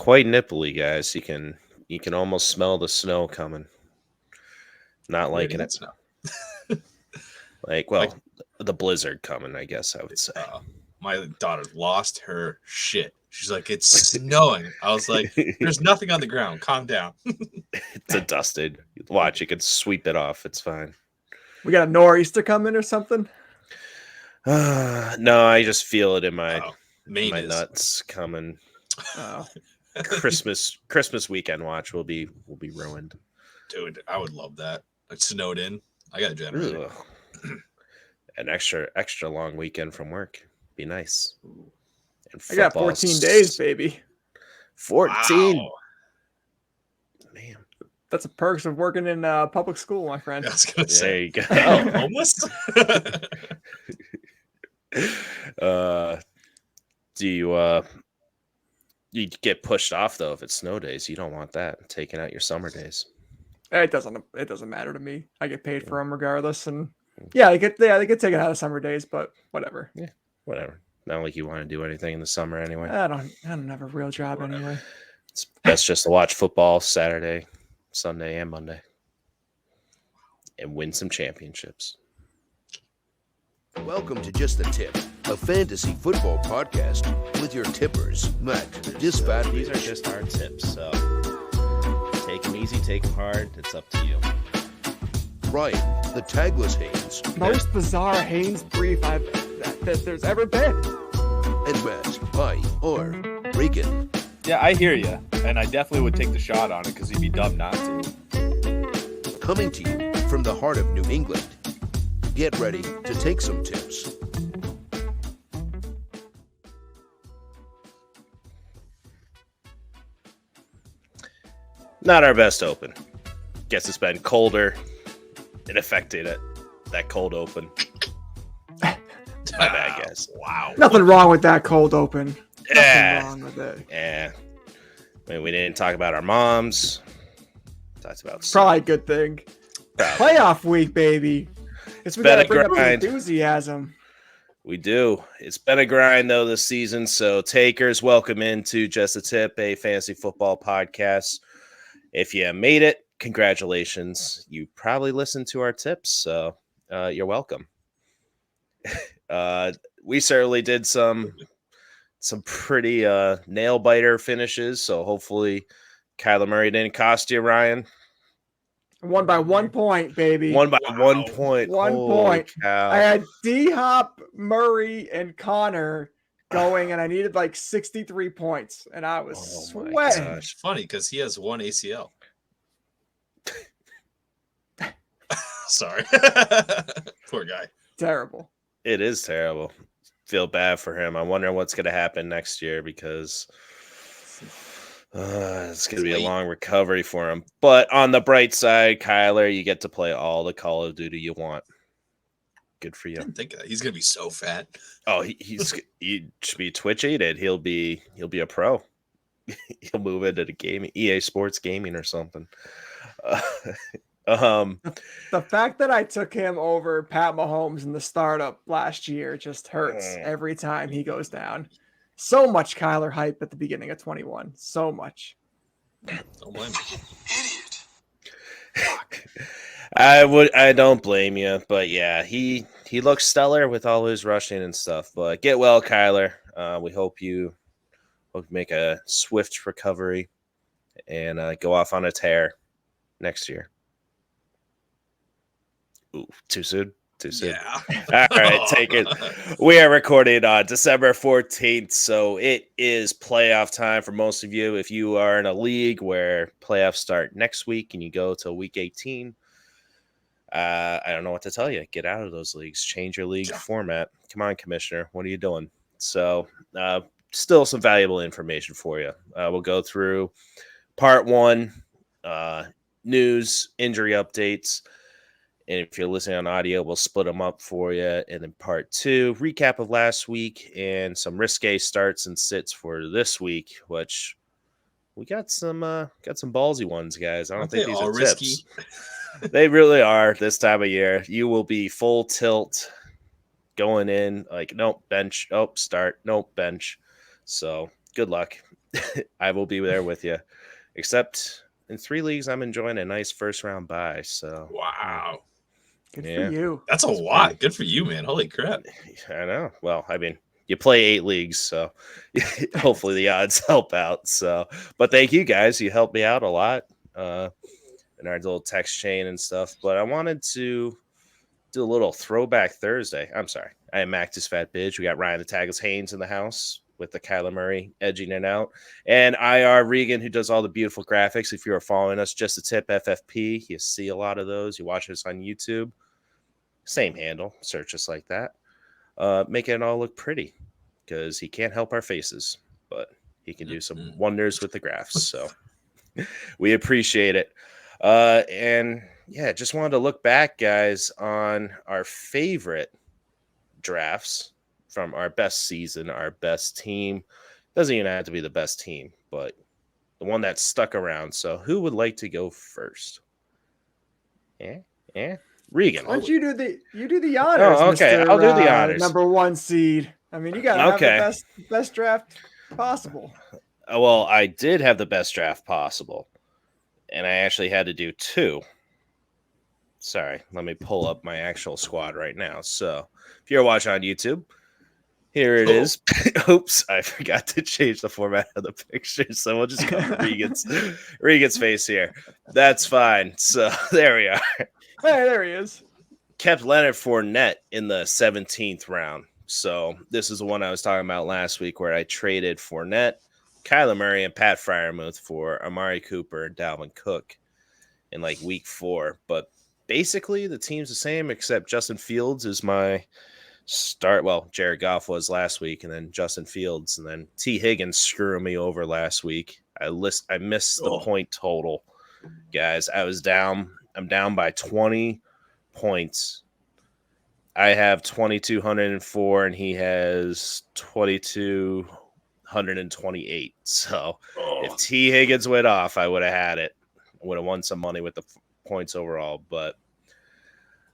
quite nipply, guys. You can almost smell the snow coming. Not liking it. Snow. The blizzard coming, I guess I would say. My daughter lost her shit. She's like, it's snowing. I was like, there's nothing on the ground. Calm down. It's a dusted. Watch, you can sweep it off. It's fine. We got a nor'easter coming or something? No, I just feel it in my nuts coming. Oh. Christmas weekend watch will be ruined. Dude, I would love that. It snowed in. I got a generator. An extra long weekend from work. Be nice. I got 14 days, baby. 14. Wow. Man. That's a perks of working in public school, my friend. I was gonna say, there you go. Oh, homeless? Do you get pushed off though if it's snow days? You don't want that taking out your summer days. It doesn't matter to me. I get paid for them regardless, and they get taken out of summer days, but whatever. Yeah, whatever. Not like you want to do anything in the summer anyway. I don't have a real job anyway. It's best just to watch football Saturday, Sunday, and Monday, and win some championships. Welcome to Just the Tip, a fantasy football podcast with your tippers, Matt, Disfat. These are just our tips, so take them easy, take them hard. It's up to you. Ryan, the tagless Haynes. Most bizarre Haynes brief that there's ever been. And Matt, or Regan. Yeah, I hear you, and I definitely would take the shot on it because you'd be dumb not to. Coming to you from the heart of New England. Get ready to take some tips. Not our best open. Guess it's been colder. It affected it. That cold open. My bad, guys. Wow. Nothing wrong with that cold open. Yeah. Nothing wrong with it. Yeah. I mean, we didn't talk about our moms. Talked about probably a good thing. Playoff week, baby. It's been a bring up the enthusiasm. We do. It's been a grind though this season. So takers, welcome into Just a Tip, a fantasy football podcast. If you made it, congratulations. You probably listened to our tips, so you're welcome. We certainly did some pretty nail biter finishes. So hopefully Kyler Murray didn't cost you, Ryan. Won by 1 point, baby. Won by 1 point. 1 point. Cow. I had D-Hop, Murray, and Connor going, and I needed like 63 points, and I was sweating. It's funny because he has one ACL. Sorry. Poor guy. Terrible. It is terrible. Feel bad for him. I wonder what's going to happen next year because it's going to be a long recovery for him. But on the bright side, Kyler, you get to play all the Call of Duty you want. Good for you. I didn't think of that. He's going to be so fat. Oh, he should be Twitch aided. He'll be a pro. He'll move into the gaming, EA Sports gaming or something. The fact that I took him over Pat Mahomes in the startup last year just hurts every time he goes down. So much Kyler hype at the beginning of 21. So much. Don't blame me. Idiot. Fuck. I don't blame you, but yeah, he looks stellar with all his rushing and stuff. But get well, Kyler. We hope you make a swift recovery and go off on a tear next year. Ooh, too soon? Too soon. Yeah. All right, take it. We are recording on December 14th, so it is playoff time for most of you. If you are in a league where playoffs start next week and you go to week 18, I don't know what to tell you. Get out of those leagues. Change your league format. Come on, Commissioner. What are you doing? So still some valuable information for you. We'll go through part one, news, injury updates. And if you're listening on audio, we'll split them up for you. And then part two, recap of last week and some Risqué starts and sits for this week, which we got some ballsy ones, guys. I don't think these are risky? tips. They really are this time of year. You will be full tilt going in like, nope, bench, nope, start, nope, bench. So good luck. I will be there with you. Except in 3 leagues, I'm enjoying a nice first round bye. So Wow. Good Yeah. for you. That's a lot. Good for you, man. Holy crap. I know. Well, I mean, you play 8 leagues, so hopefully the odds help out. So, but thank you guys. You helped me out a lot in our little text chain and stuff. But I wanted to do a little throwback Thursday. I'm sorry. I am Mac this Fat Bitch. We got Ryan the Tagus Haynes in the house with the Kyler Murray edging it out. And IR Regan, who does all the beautiful graphics. If you're following us, just a tip, FFP. You see a lot of those. You watch us on YouTube. Same handle. Search us like that. Making it all look pretty because he can't help our faces, but he can do some wonders with the graphs. So we appreciate it. And yeah, just wanted to look back, guys, on our favorite drafts from our best season, our best team. Doesn't even have to be the best team, but the one that stuck around. So who would like to go first? Yeah. Regan. Why don't you do the honors? Oh, okay. Mr. I'll do the honors. Number 1 seed. I mean, you gotta have the best draft possible. Well, I did have the best draft possible, and I actually had to do 2. Sorry, let me pull up my actual squad right now. So if you're watching on YouTube, here it is. Oops, I forgot to change the format of the picture, so we'll just go Regan's face here. That's fine. So there we are. Hey, there he is. Kept Leonard Fournette in the 17th round. So this is the one I was talking about last week where I traded Fournette, Kyler Murray, and Pat Freiermuth for Amari Cooper and Dalvin Cook in like week 4. But basically the team's the same except Justin Fields is my start. Well, Jared Goff was last week, and then Justin Fields, and then T. Higgins screwing me over last week. I missed the point total, guys. I'm down by 20 points. I have 2,204 and he has 2,228. So if T. Higgins went off, I would have had it. I would have won some money with the points overall. But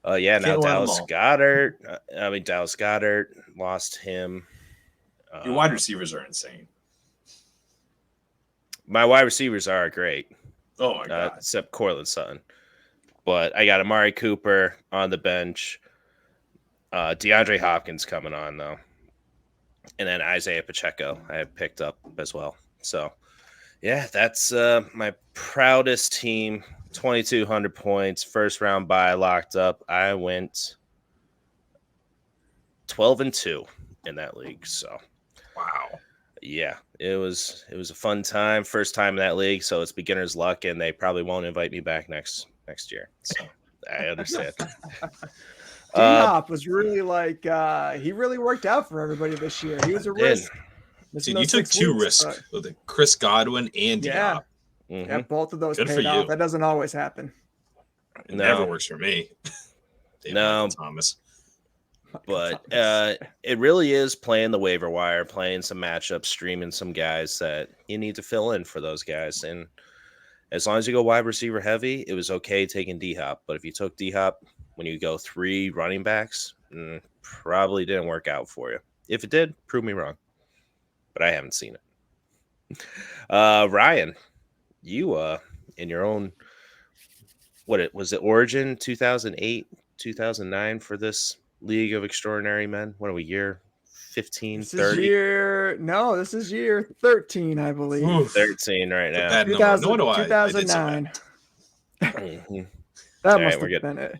now Dallas Goedert. Dallas Goedert, lost him. Your wide receivers are insane. My wide receivers are great. Oh my god! Except Cortland Sutton. But I got Amari Cooper on the bench. DeAndre Hopkins coming on, though. And then Isaiah Pacheco I have picked up as well. So, yeah, that's my proudest team. 2,200 points. First round bye locked up. I went 12-2 in that league. So, wow. Yeah, it was a fun time. First time in that league, so it's beginner's luck, and they probably won't invite me back next year. So I understand. D-Hop was really he really worked out for everybody this year. He was a risk. Dude, you took 2 risks with Chris Godwin and D-Hop. Yeah, both of those Good paid off. That doesn't always happen. It never works for me. No, Thomas. But it really is playing the waiver wire, playing some matchups, streaming some guys that you need to fill in for those guys. And as long as you go wide receiver heavy, it was okay taking D-Hop. But if you took D-Hop when you go 3 running backs, probably didn't work out for you. If it did, prove me wrong. But I haven't seen it. Ryan, you in your own, was it Origin 2008, 2009 for this League of Extraordinary Men? What are we, year 15, 30? This is year 13, I believe. Oof. 13 right now. 2009. Mm-hmm. That must have been it.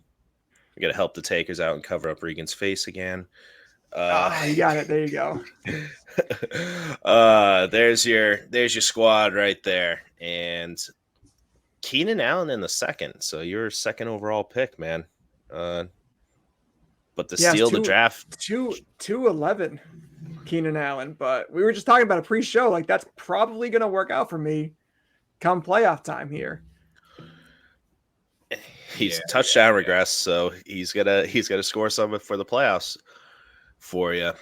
We got to help the takers out and cover up Regan's face again. You got it. There you go. There's your squad right there. And Keenan Allen in the second. So your second overall pick, man. But to steal the draft. 211, Keenan Allen. But we were just talking about a pre-show. Like, that's probably going to work out for me come playoff time here. He's touchdown regress, so he's gonna score some for the playoffs for you.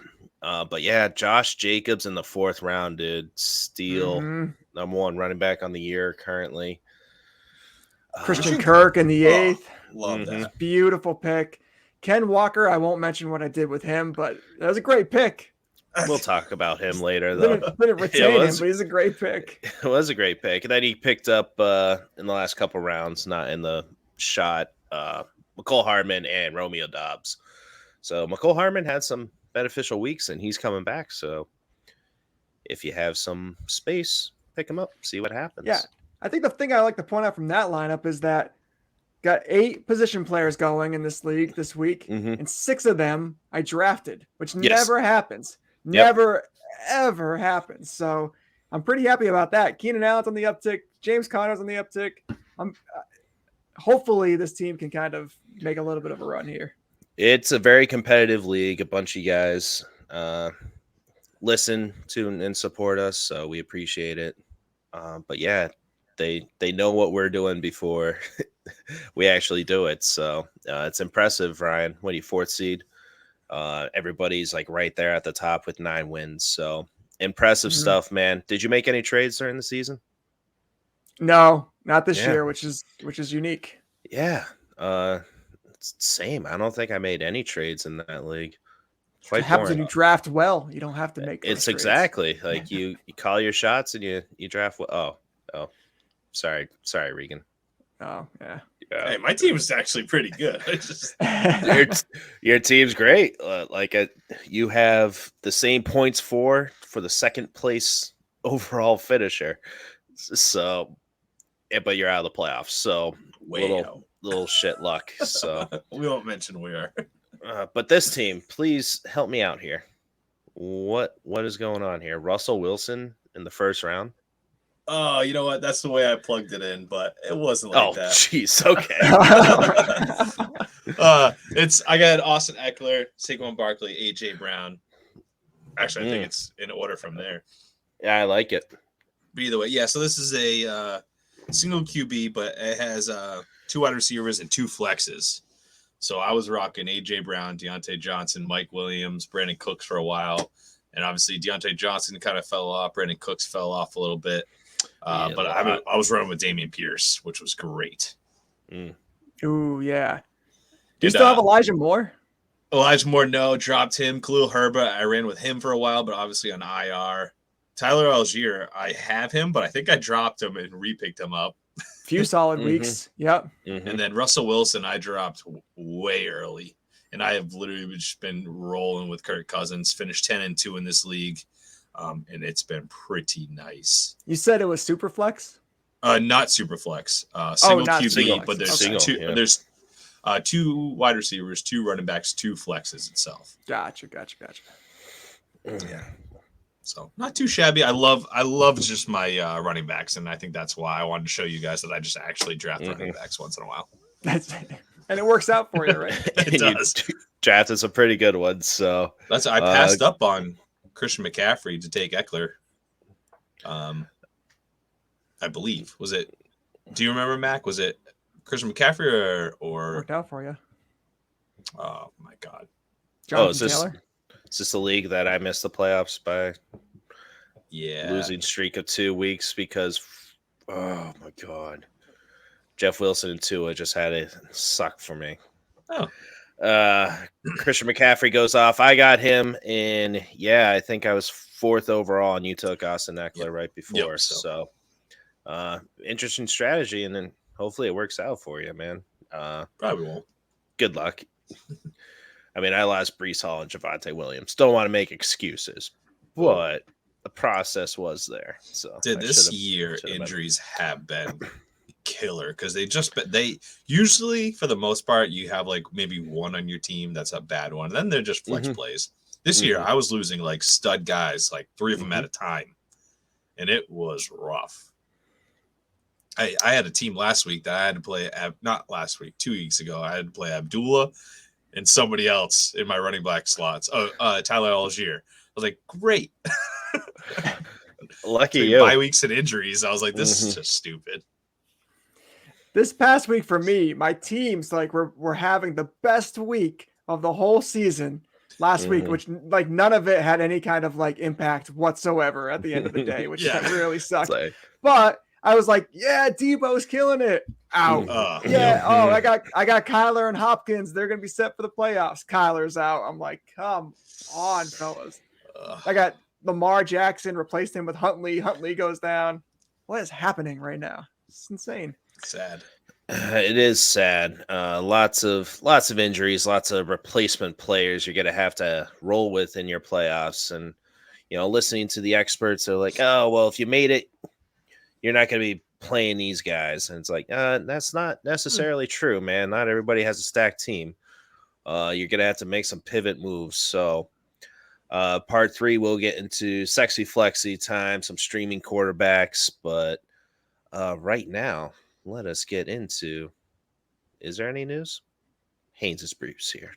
But yeah, Josh Jacobs in the 4th round did steal number 1 running back on the year currently. Christian Kirk in the 8th. Love that. Beautiful pick. Ken Walker, I won't mention what I did with him, but that was a great pick. We'll talk about him later, though. Didn't retain him, was- but he's a great pick. It was a great pick. And then he picked up in the last couple rounds, not in the shot, McCole Hardman and Romeo Dobbs. So McCole Hardman had some beneficial weeks, and he's coming back. So if you have some space, pick him up, see what happens. Yeah. I think the thing I like to point out from that lineup is that got 8 position players going in this league this week, and 6 of them I drafted, which never happens. Never, ever happens. So I'm pretty happy about that. Keenan Allen's on the uptick. James Conner's on the uptick. Hopefully this team can kind of make a little bit of a run here. It's a very competitive league. A bunch of guys listen to and support us, so we appreciate it. But yeah, they know what we're doing before we actually do it. So it's impressive, Ryan. What are you, 4th seed? Everybody's like right there at the top with 9 wins. So impressive stuff, man. Did you make any trades during the season? No, not this year, which is unique. Yeah. Same. I don't think I made any trades in that league. What happens when you draft well? You don't have to make. It's exactly like you call your shots and you draft well. Oh, sorry, Regan. Oh, yeah. Hey, my team is actually pretty good. Your team's great. You have the same points for the second place overall finisher. So, but you're out of the playoffs. So little shit luck. So we won't mention we are. But this team, please help me out here. What is going on here? Russell Wilson in the first round? Oh, you know what? That's the way I plugged it in, but it wasn't like that. Jeez. Okay. I got Austin Eckler, Saquon Barkley, AJ Brown. Actually, I think it's in order from there. Yeah, I like it. But either way, yeah. So this is a single QB, but it has 2 wide receivers and 2 flexes. So I was rocking AJ Brown, Deontay Johnson, Mike Williams, Brandon Cooks for a while. And obviously Deontay Johnson kind of fell off. Brandon Cooks fell off a little bit. But I was running with Dameon Pierce, which was great. Ooh, yeah. Do you still have Elijah Moore? Elijah Moore, no. Dropped him. Khalil Herbert, I ran with him for a while, but obviously on IR. Tyler Algier, I have him, but I think I dropped him and repicked him up. Few solid weeks. Yep. And then Russell Wilson, I dropped way early. And I have literally just been rolling with Kirk Cousins, finished 10-2 in this league. And it's been pretty nice. You said it was super flex? Not super flex. Single QB, single, but there's okay. two. Yeah. There's 2 wide receivers, 2 running backs, 2 flexes itself. Gotcha. Yeah. So not too shabby. I love just my running backs, and I think that's why I wanted to show you guys that I just actually draft running backs once in a while. And it works out for you, right? It does. Drafted some pretty good ones. So I passed up on Christian McCaffrey to take Eckler. I believe. Was it? Do you remember, Mac? Was it Christian McCaffrey or worked out for you? Oh my God! Jonathan Taylor. Is this the league that I missed the playoffs by? Yeah, losing streak of 2 weeks because, oh my God, Jeff Wilson and Tua just had it suck for me. Oh. Christian McCaffrey goes off. I got him in, I think I was 4th overall, and you took Austin Eckler right before. Yep, so interesting strategy, and then hopefully it works out for you, man. Probably won't. Good luck. I mean, I lost Breece Hall and Javonte Williams. Don't want to make excuses, but the process was there. So this year injuries have been killer because they usually, for the most part, you have like maybe one on your team that's a bad one. Then they're just flex plays. This year I was losing like stud guys, like 3 of them at a time, and it was rough. I had a team last week that I had to play, not last week, 2 weeks ago. I had to play Abdullah and somebody else in my running back slots. Tyler Algier. I was like, great. Lucky you. Bye weeks and injuries. I was like, this is just stupid. This past week for me, my teams were having the best week of the whole season last week, which like none of it had any kind of like impact whatsoever at the end of the day, which really sucked. But I was like, yeah, Debo's killing it. Out. I got Kyler and Hopkins. They're gonna be set for the playoffs. Kyler's out. I'm like, come on, fellas. I got Lamar Jackson, replaced him with Huntley. Huntley goes down. What is happening right now? It's insane. Sad. It is sad. Lots of injuries, lots of replacement players you're gonna have to roll with in your playoffs. And listening to the experts, they're like, "Oh, well, if you made it, you're not gonna be playing these guys." And it's like, that's not necessarily true, man. Not everybody has a stacked team. You're gonna have to make some pivot moves. So, part 3, we'll get into sexy flexy time, some streaming quarterbacks, but right now, let us get into. Is there any news? Haynes' Briefs here.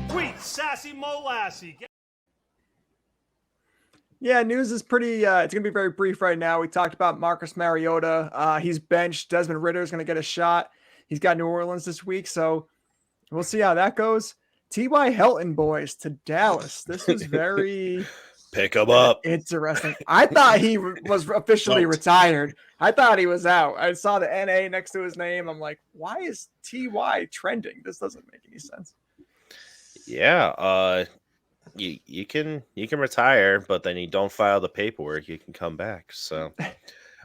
Sweet sassy molassie. Yeah, news is pretty. It's gonna be very brief right now. We talked about Marcus Mariota. He's benched. Desmond Ridder is gonna get a shot. He's got New Orleans this week, so we'll see how that goes. T.Y. Hilton, boys, to Dallas. This is very. Pick him up. Interesting. I thought he was officially retired. I thought he was out. I saw the NA next to his name. I'm like, why is TY trending? This doesn't make any sense. Yeah. You can retire, but then you don't file the paperwork. You can come back. So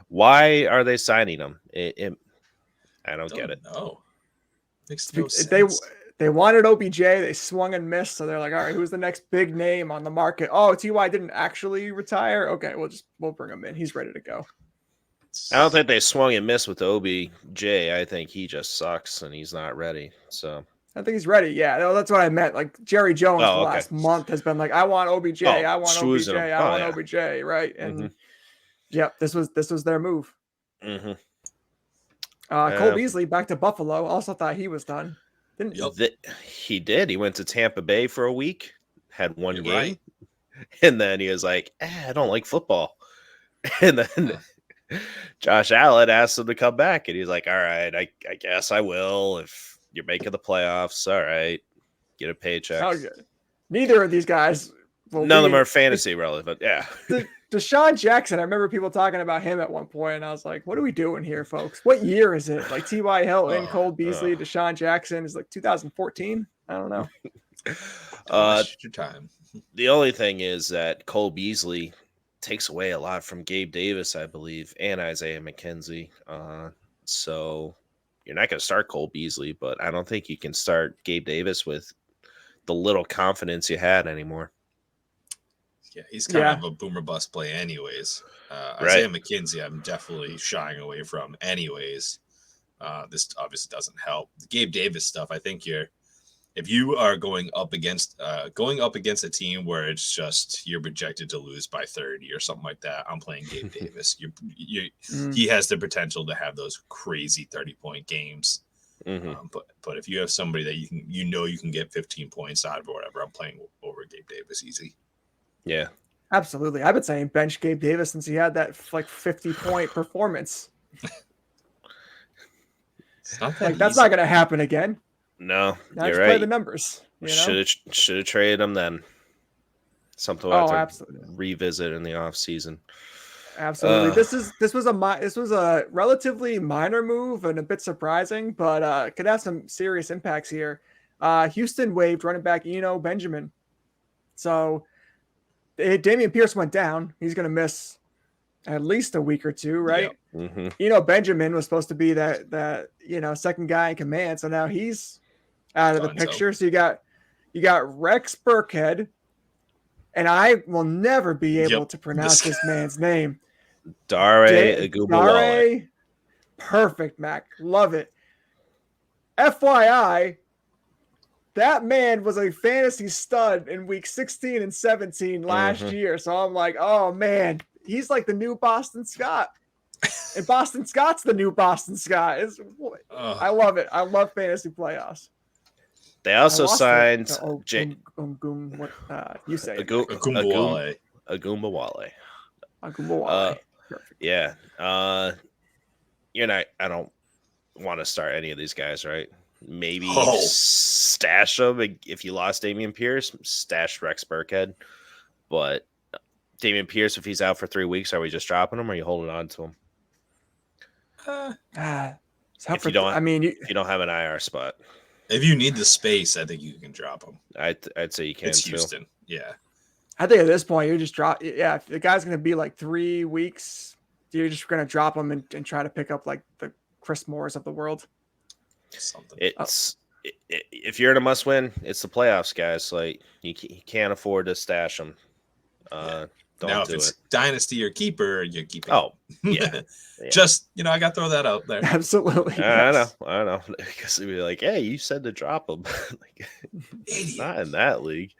why are they signing him? I don't get it. No, makes no sense. They wanted OBJ. They swung and missed. So they're like, all right, who's the next big name on the market? Oh, TY didn't actually retire. Okay, we'll bring him in. He's ready to go. I don't think they swung and missed with OBJ. I think he just sucks and he's not ready. So I think he's ready. Yeah, that's what I meant. Like Jerry Jones last month has been like, I want OBJ. I want OBJ. I want OBJ. Right. And this was their move. Mm-hmm. Cole Beasley back to Buffalo. Also thought he was done. He did. He went to Tampa Bay for a week, had one game, right. And then he was like, I don't like football. And then Josh Allen asked him to come back, and he's like, all right, I guess I will. If you're making the playoffs, all right, get a paycheck. Oh, good. Neither of these guys. None of them are fantasy relevant. Yeah. Deshaun Jackson, I remember people talking about him at one point, and I was like, what are we doing here, folks? What year is it? Like T.Y. Hilton, Cole Beasley, Deshaun Jackson is like 2014? I don't know. Your time. The only thing is that Cole Beasley takes away a lot from Gabe Davis, I believe, and Isaiah McKenzie. So you're not going to start Cole Beasley, but I don't think you can start Gabe Davis with the little confidence you had anymore. Yeah, he's kind of a boomer bust play anyways. Isaiah McKenzie, I'm definitely shying away from anyways. This obviously doesn't help. The Gabe Davis stuff, I think if you are going up against a team where it's just you're projected to lose by 30 or something like that, I'm playing Gabe Davis. He has the potential to have those crazy 30-point games. Mm-hmm. But if you have somebody that you can get 15 points out of or whatever, I'm playing over Gabe Davis easy. Yeah, absolutely. I've been saying bench Gabe Davis since he had that 50-point performance. That's not going to happen again. No, now you're just right. play the numbers. Should have traded him then. Something we'll have to absolutely revisit in the off season. Absolutely. This was a relatively minor move and a bit surprising, but could have some serious impacts here. Houston waived running back Eno Benjamin. So Damian Pierce went down. He's going to miss at least a week or two, right? Yep. Mm-hmm. Benjamin was supposed to be that second guy in command. So now he's out of the picture. So you got Rex Burkhead, and I will never be able to pronounce this man's name. Dare Agubawale. Perfect, Mac. Love it. FYI, that man was a fantasy stud in week 16 and 17 last year. So I'm like, oh man, he's like the new Boston Scott. And Boston Scott's the new Boston Scott. I love it. I love fantasy playoffs. They also signed you say Agubawale. Agubawale. Yeah. I don't want to start any of these guys, right? Maybe stash them if you lost Damian Pierce, stash Rex Burkhead. But Damian Pierce, if he's out for 3 weeks, are we just dropping him or are you holding on to him? If you don't have an IR spot. If you need the space, I think you can drop him. I'd say you can. It's too. Houston. Yeah. I think at this point, you just drop. Yeah, if the guy's going to be like 3 weeks, you're just going to drop him and try to pick up like the Chris Moores of the world. Something. If you're in a must win, it's the playoffs, guys. Like you can't afford to stash them. Don't now, do if it's it. dynasty or keeper, you're keeping. Oh, yeah. Just I got to throw that out there. Absolutely. I know. Because they'd be like, "Hey, you said to drop him." Like, it's not in that league.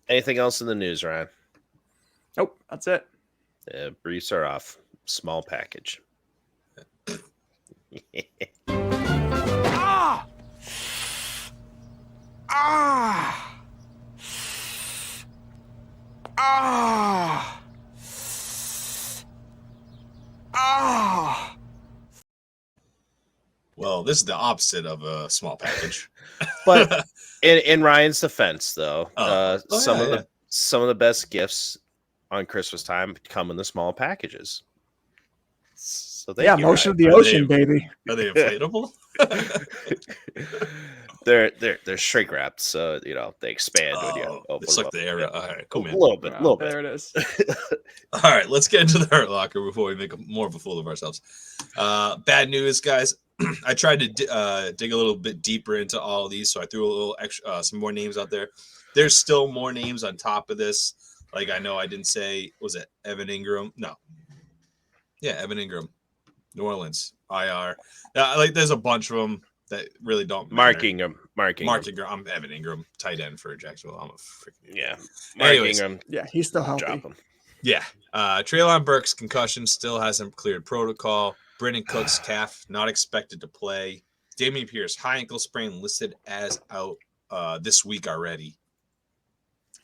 Anything else in the news, Ryan? Nope, that's it. Briefs are off. Small package. Ah! Ah! Ah! Ah! Well, this is the opposite of a small package. But in Ryan's defense, though, some of the best gifts on Christmas time come in the small packages. So Motion of the ocean, baby. Are they inflatable? They're shrink wrapped, so they expand when you open it's them like up. the area. All right, cool, man. A little bit. There it is. All right, let's get into the Hurt Locker before we make more of a fool of ourselves. Bad news, guys. I tried to dig a little bit deeper into all of these, so I threw a little extra, some more names out there. There's still more names on top of this. Like I know I didn't say, was it Evan Ingram? No. Yeah, Evan Ingram, New Orleans, IR. There's a bunch of them that really don't matter. Mark Ingram. I'm Evan Ingram, tight end for Jacksonville. I'm a freaking Mark Anyways, Ingram. Yeah, he's still healthy. Drop him. Yeah. Treylon Burks concussion still hasn't cleared protocol. Brendan Cook's calf not expected to play. Dameon Pierce high ankle sprain listed as out this week already.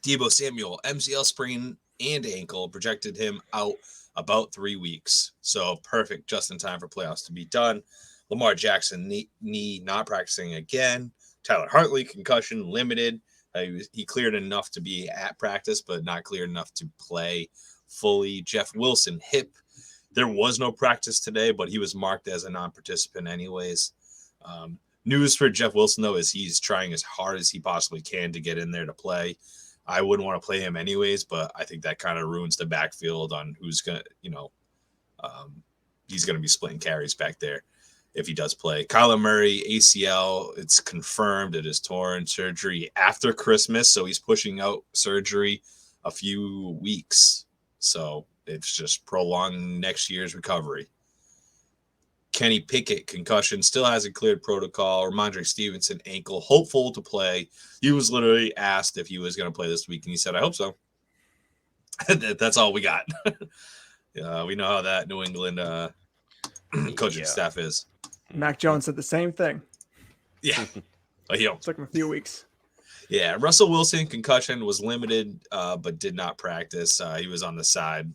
Deebo Samuel MCL sprain and ankle projected him out about 3 weeks. So perfect, just in time for playoffs to be done. Lamar Jackson knee not practicing again. Tyler Huntley concussion limited. He cleared enough to be at practice, but not cleared enough to play fully. Jeff Wilson hip. There was no practice today, but he was marked as a non-participant anyways. News for Jeff Wilson, though, is he's trying as hard as he possibly can to get in there to play. I wouldn't want to play him anyways, but I think that kind of ruins the backfield on who's going to, he's going to be splitting carries back there if he does play. Kyler Murray, ACL, it's confirmed it is torn, surgery after Christmas, so he's pushing out surgery a few weeks. So it's just prolonging next year's recovery. Kenny Pickett, concussion, still hasn't cleared protocol. Ramondre Stevenson, ankle, hopeful to play. He was literally asked if he was going to play this week, and he said, I hope so. That's all we got. We know how that New England coaching staff is. Mac Jones said the same thing. Yeah. Took him a few weeks. Yeah, Russell Wilson, concussion, was limited, but did not practice. He was on the side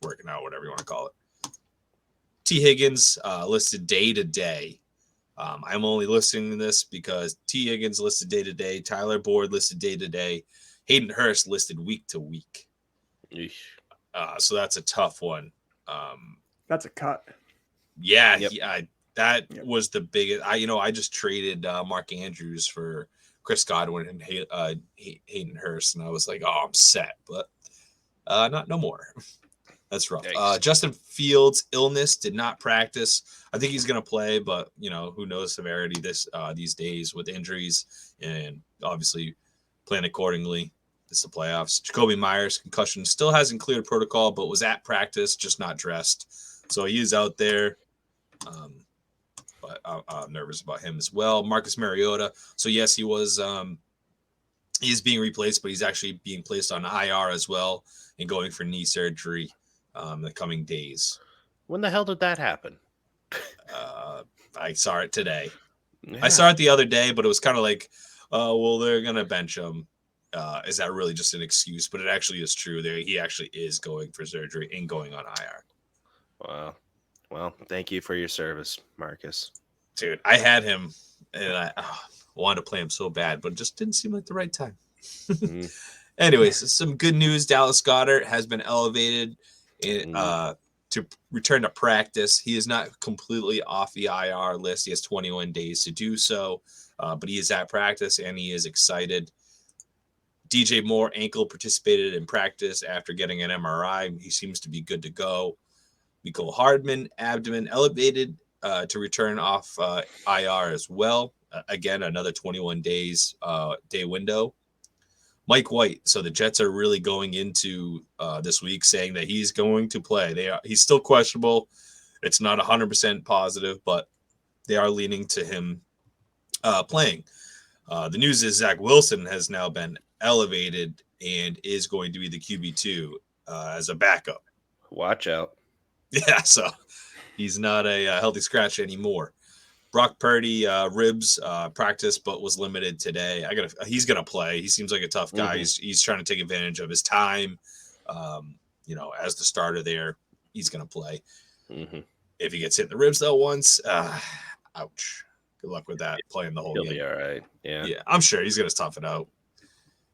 working out, whatever you want to call it. T. Higgins listed day-to-day. I'm only listing this because T. Higgins listed day-to-day. Tyler Boyd listed day-to-day. Hayden Hurst listed week-to-week. So that's a tough one. That's a cut. Yeah, that was the biggest. I just traded Mark Andrews for Chris Godwin and Hayden Hurst, and I was like, oh, I'm set. But no more. That's rough. Justin Fields' illness, did not practice. I think he's going to play, but, who knows severity these days with injuries, and obviously plan accordingly. It's the playoffs. Jacoby Myers, concussion, still hasn't cleared protocol, but was at practice, just not dressed. So he is out there, but I'm nervous about him as well. Marcus Mariota. So, yes, he is being replaced, but he's actually being placed on IR as well and going for knee surgery the coming days. When the hell did that happen? I saw it today. Yeah. I saw it the other day, but it was kind of like, well, they're going to bench him. Is that really just an excuse? But it actually is true. He actually is going for surgery and going on IR. Wow. Well, thank you for your service, Marcus. Dude, I had him, and I wanted to play him so bad, but it just didn't seem like the right time. Anyways, some good news. Dallas Goedert has been elevated to return to practice. He is not completely off the IR list. He has 21 days to do so, but he is at practice and he is excited. DJ Moore ankle participated in practice after getting an MRI. He seems to be good to go. Mecole Hardman, abdomen elevated to return off IR as well. Again, another 21 days day window. Mike White. So the Jets are really going into this week saying that he's going to play. He's still questionable. It's not 100% positive, but they are leaning to him playing. The news is Zach Wilson has now been elevated and is going to be the QB2 as a backup. Watch out. Yeah, so he's not a healthy scratch anymore. Brock Purdy, ribs practice, but was limited today. He's gonna play. He seems like a tough guy. Mm-hmm. He's trying to take advantage of his time. As the starter there, he's gonna play. Mm-hmm. If he gets hit in the ribs though once, ouch. Good luck with that. Playing the whole He'll game. be all right. Yeah, I'm sure he's gonna tough it out.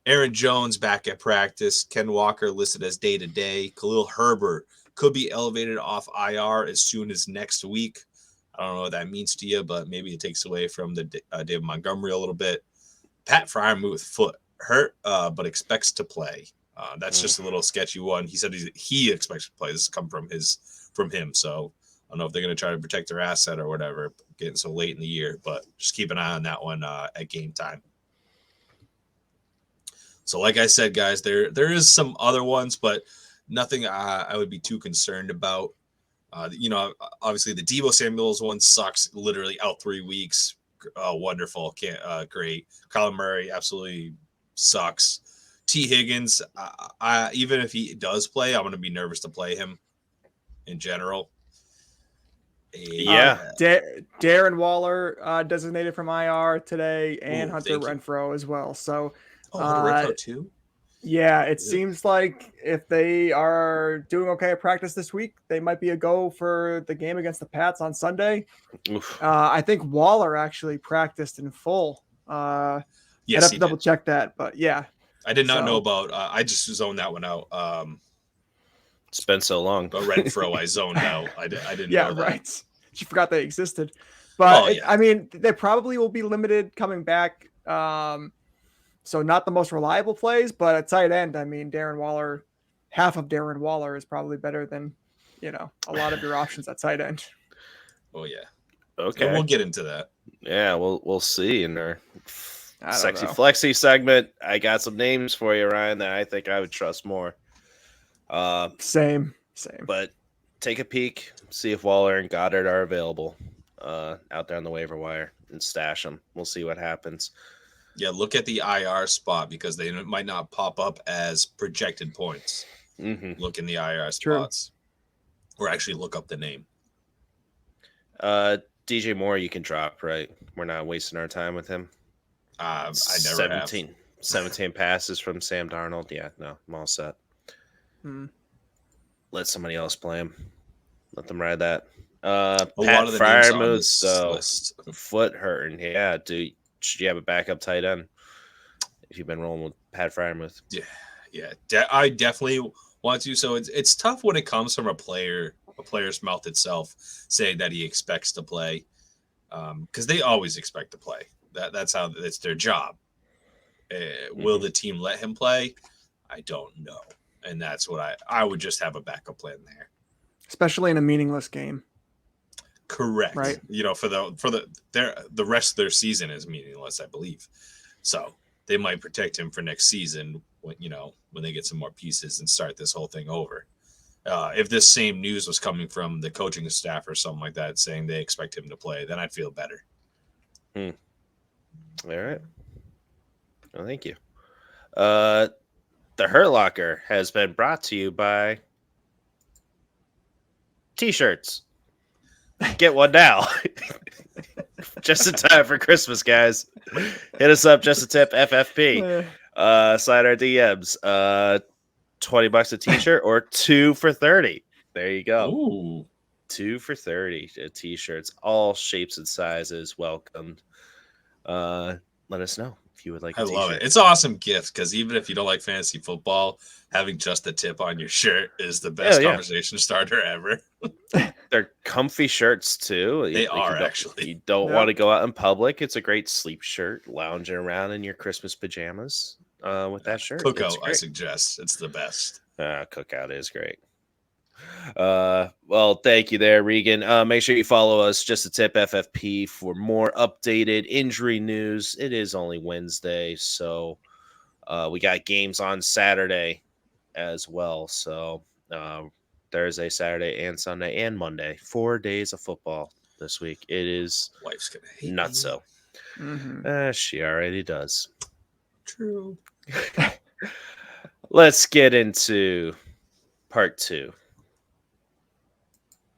Aaron Jones back at practice. Ken Walker listed as day-to-day. Khalil Herbert could be elevated off IR as soon as next week. I don't know what that means to you, but maybe it takes away from the David Montgomery a little bit. Pat Freiermuth foot hurt, but expects to play. That's just a little sketchy one. He said he expects to play. This has come from him. So I don't know if they're going to try to protect their asset or whatever, getting so late in the year. But just keep an eye on that one at game time. So like I said, guys, there is some other ones, but nothing I would be too concerned about. Obviously the Deebo Samuels one sucks. Literally out 3 weeks. Wonderful. Great. Kyler Murray absolutely sucks. T. Higgins, even if he does play, I'm going to be nervous to play him in general. Yeah. Darren Waller designated from IR today, and Hunter Renfrow as well. So, Hunter Renfrow too? Yeah, it seems like if they are doing okay at practice this week, they might be a go for the game against the Pats on Sunday. I think Waller actually practiced in full. I'd have to double check that, but yeah. I did not know about. I just zoned that one out. It's been so long. But Renfrow, I zoned out. I didn't. Yeah, know that. right. You forgot they existed, but I mean, they probably will be limited coming back. So not the most reliable plays, but at tight end, I mean, half of Darren Waller is probably better than, a lot of your options at tight end. Oh yeah. Okay. So we'll get into that. Yeah, we'll see in our sexy flexy segment. I got some names for you, Ryan, that I think I would trust more. Same. But take a peek, see if Waller and Goddard are available out there on the waiver wire and stash them. We'll see what happens. Yeah, look at the IR spot because they might not pop up as projected points. Mm-hmm. Look in the IR spots. Or actually look up the name. DJ Moore you can drop, right? We're not wasting our time with him. I never 17 passes from Sam Darnold. Yeah, no, I'm all set. Let somebody else play him. Let them ride that. Pat Freiermuth, though, foot hurting. Yeah, dude. Should you have a backup tight end if you've been rolling with Pat Freiermuth? Yeah. I definitely want to. So it's tough when it comes from a player's mouth itself saying that he expects to play, because they always expect to play. That's how it's their job. Will the team let him play? I don't know, and that's what I would just have a backup plan there, especially in a meaningless game. Correct. Right. For the rest of their season is meaningless, I believe. So they might protect him for next season when they get some more pieces and start this whole thing over. If this same news was coming from the coaching staff or something like that, saying they expect him to play, then I'd feel better. All right. Well, thank you. The Hurt Locker has been brought to you by T-shirts. Get one now. Just in time for Christmas, guys. Hit us up, just a tip, FFP. Slide our DMs. $20 a t-shirt or 2 for $30. There you go. Ooh. 2 for $30 t-shirts, all shapes and sizes welcomed. Let us know if you would like I a love t-shirt. it. It's an awesome gift because even if you don't like fantasy football, having just the tip on your shirt is the best conversation starter ever. They're comfy shirts too. They Like, are actually. You don't want to go out in public. It's a great sleep shirt, lounging around in your Christmas pajamas with that shirt. Cookout, I suggest. It's the best. Cookout is great. Well, thank you there, Regan. Make sure you follow us, Just a Tip FFP, for more updated injury news. It is only Wednesday, so we got games on Saturday as well. So Thursday, Saturday, and Sunday, and Monday. 4 days of football this week. It is Wife's gonna hate nuts. me. So Mm-hmm. she already does. True. Let's get into part 2.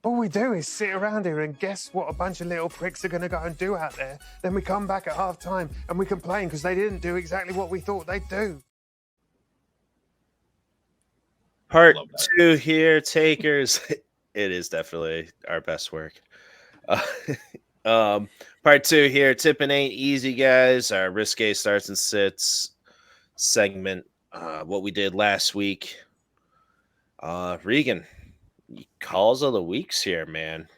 All we do is sit around here and guess what a bunch of little pricks are going to go and do out there. Then we come back at half time and we complain because they didn't do exactly what we thought they'd do. Part 2 here, takers. It is definitely our best work. Part 2 here. Tipping ain't easy, guys. Our Risqué starts and sits segment. What we did last week. Regan, calls of the weeks here, man.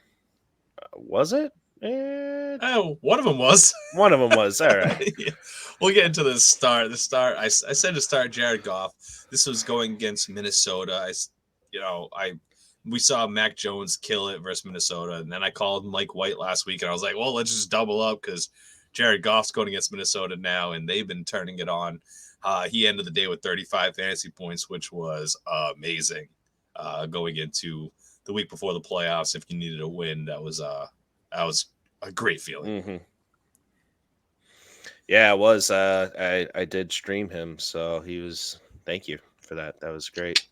Was it? Oh, one of them was. One of them was. All right. Yeah. We'll get into the start. I said to start Jared Goff. This was going against Minnesota. We saw Mac Jones kill it versus Minnesota, and then I called Mike White last week, and I was like, well, let's just double up because Jared Goff's going against Minnesota now, and they've been turning it on. He ended the day with 35 fantasy points, which was amazing. Going into the week before the playoffs, if you needed a win, that was a great feeling. Mm-hmm. Yeah, it was. I did stream him, so he was. Thank you for that. That was great.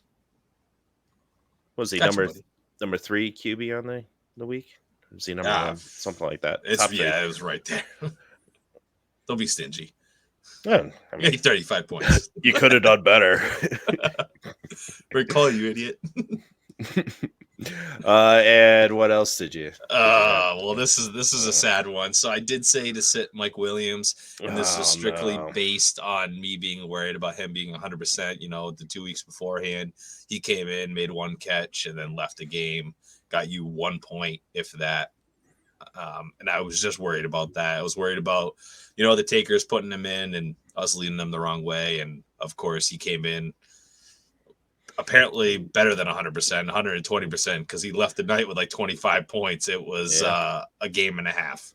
What was he number 3 QB on the week? Was he number 1? Something like that. It was right there. Don't be stingy. Yeah, I mean, 35 points. You could have done better. Recall, you idiot. And what else did you? Well, this is a sad one. So I did say to sit Mike Williams, and this was strictly based on me being worried about him being 100%. The 2 weeks beforehand, he came in, made 1 catch, and then left the game. Got you 1 point, if that. And I was just worried about that. I was worried about, the takers putting him in and us leading them the wrong way. And of course, he came in apparently better than 100%, 120%, because he left the night with like 25 points. It was a game and a half.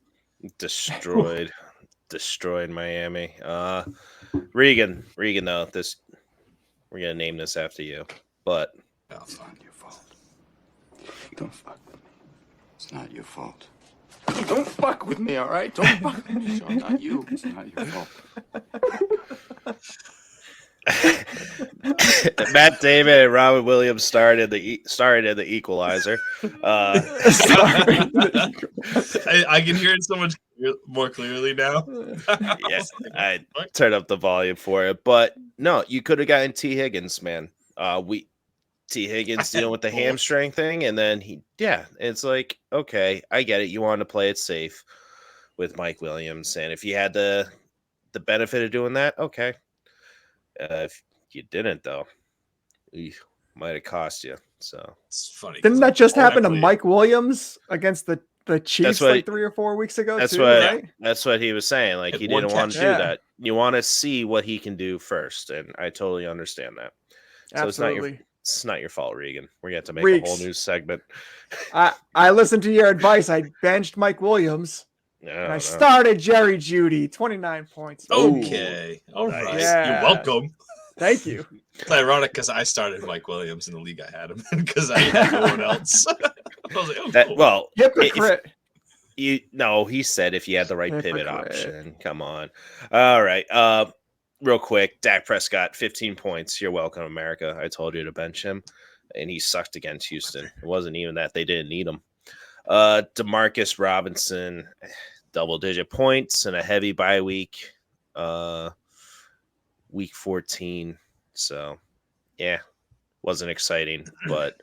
Destroyed Miami. Regan, though, we're gonna name this after you, but it's not your fault. Don't fuck with me. It's not your fault. Don't fuck with me, all right? Don't fuck with me, Sean. Not you. It's not your fault. Matt Damon and Robin Williams started the equalizer. I can hear it so much more clearly now. Yes, I turned up the volume for it, but no, you could have gotten T. Higgins, man. T. Higgins dealing with the hamstring thing, and then it's like, okay, I get it. You want to play it safe with Mike Williams, and if you had the benefit of doing that, okay. If you didn't, though, it might have cost you. So it's funny. Didn't that just happen to Mike Williams against the Chiefs like 3 or 4 weeks ago? That's what he was saying. Like, he didn't want to do that. You want to see what he can do first, and I totally understand that. So Absolutely. It's not your fault, Regan. We're going to have to make a whole new segment. I listened to your advice. I benched Mike Williams. I started Jerry Jeudy, 29 points. Okay. All right. Yeah. You're welcome. Thank you. It's ironic because I started Mike Williams in the league I had him in because I had no one else. I was like, hypocrite. He said if you had the right pivot option. Come on. All right. Real quick, Dak Prescott, 15 points. You're welcome, America. I told you to bench him, and he sucked against Houston. It wasn't even that they didn't need him. Demarcus Robinson, double-digit points and a heavy bye week, week 14. So, wasn't exciting, but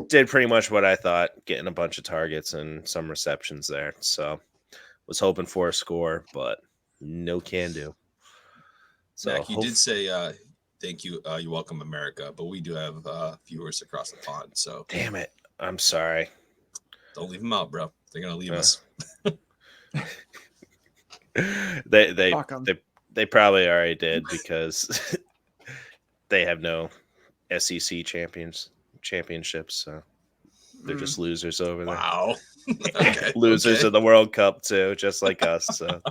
did pretty much what I thought, getting a bunch of targets and some receptions there. So, was hoping for a score, but no can do. So Zach, you did say thank you. You're welcome, America. But we do have viewers across the pond. So damn it. I'm sorry. Don't leave them out, bro. They're gonna leave us. They probably already did because they have no SEC championships. So they're just losers over there. Wow. Okay. Losers in the World Cup too, just like us. So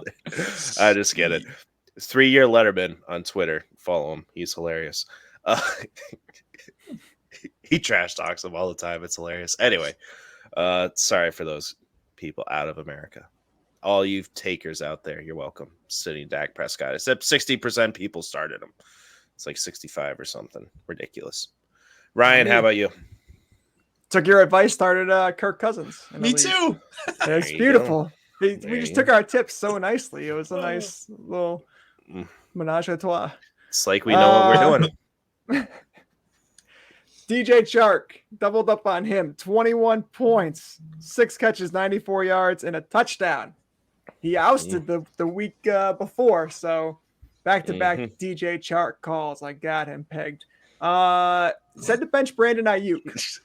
I just get it. 3-year Letterman on Twitter. Follow him. He's hilarious. He trash talks him all the time. It's hilarious. Anyway, sorry for those people out of America. All you takers out there, you're welcome. Sitting Dak Prescott. Except 60% people started him. It's like 65 or something. Ridiculous. Ryan, how about you? Took your advice, started Kirk Cousins. Me too. It's beautiful. We just took our tips so nicely. It was a nice little menage a trois. It's like we know what we're doing. DJ Chark doubled up on him. 21 points, 6 catches, 94 yards, and a touchdown. He ousted the week before, so back-to-back DJ Chark calls. I got him pegged. Said to bench Brandon Ayuk.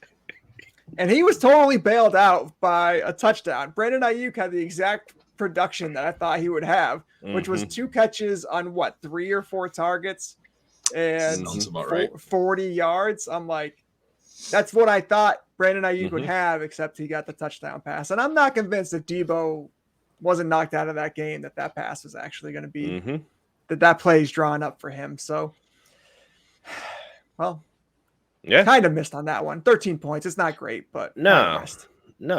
And he was totally bailed out by a touchdown. Brandon Ayuk had the exact production that I thought he would have, which was 2 catches on 3 or 4 targets and 40 yards. I'm like, that's what I thought Brandon Ayuk would have, except he got the touchdown pass. And I'm not convinced that Debo wasn't knocked out of that game, that pass was actually going to be, that play's drawn up for him. So, well, yeah, kind of missed on that one. 13 points. It's not great, but no,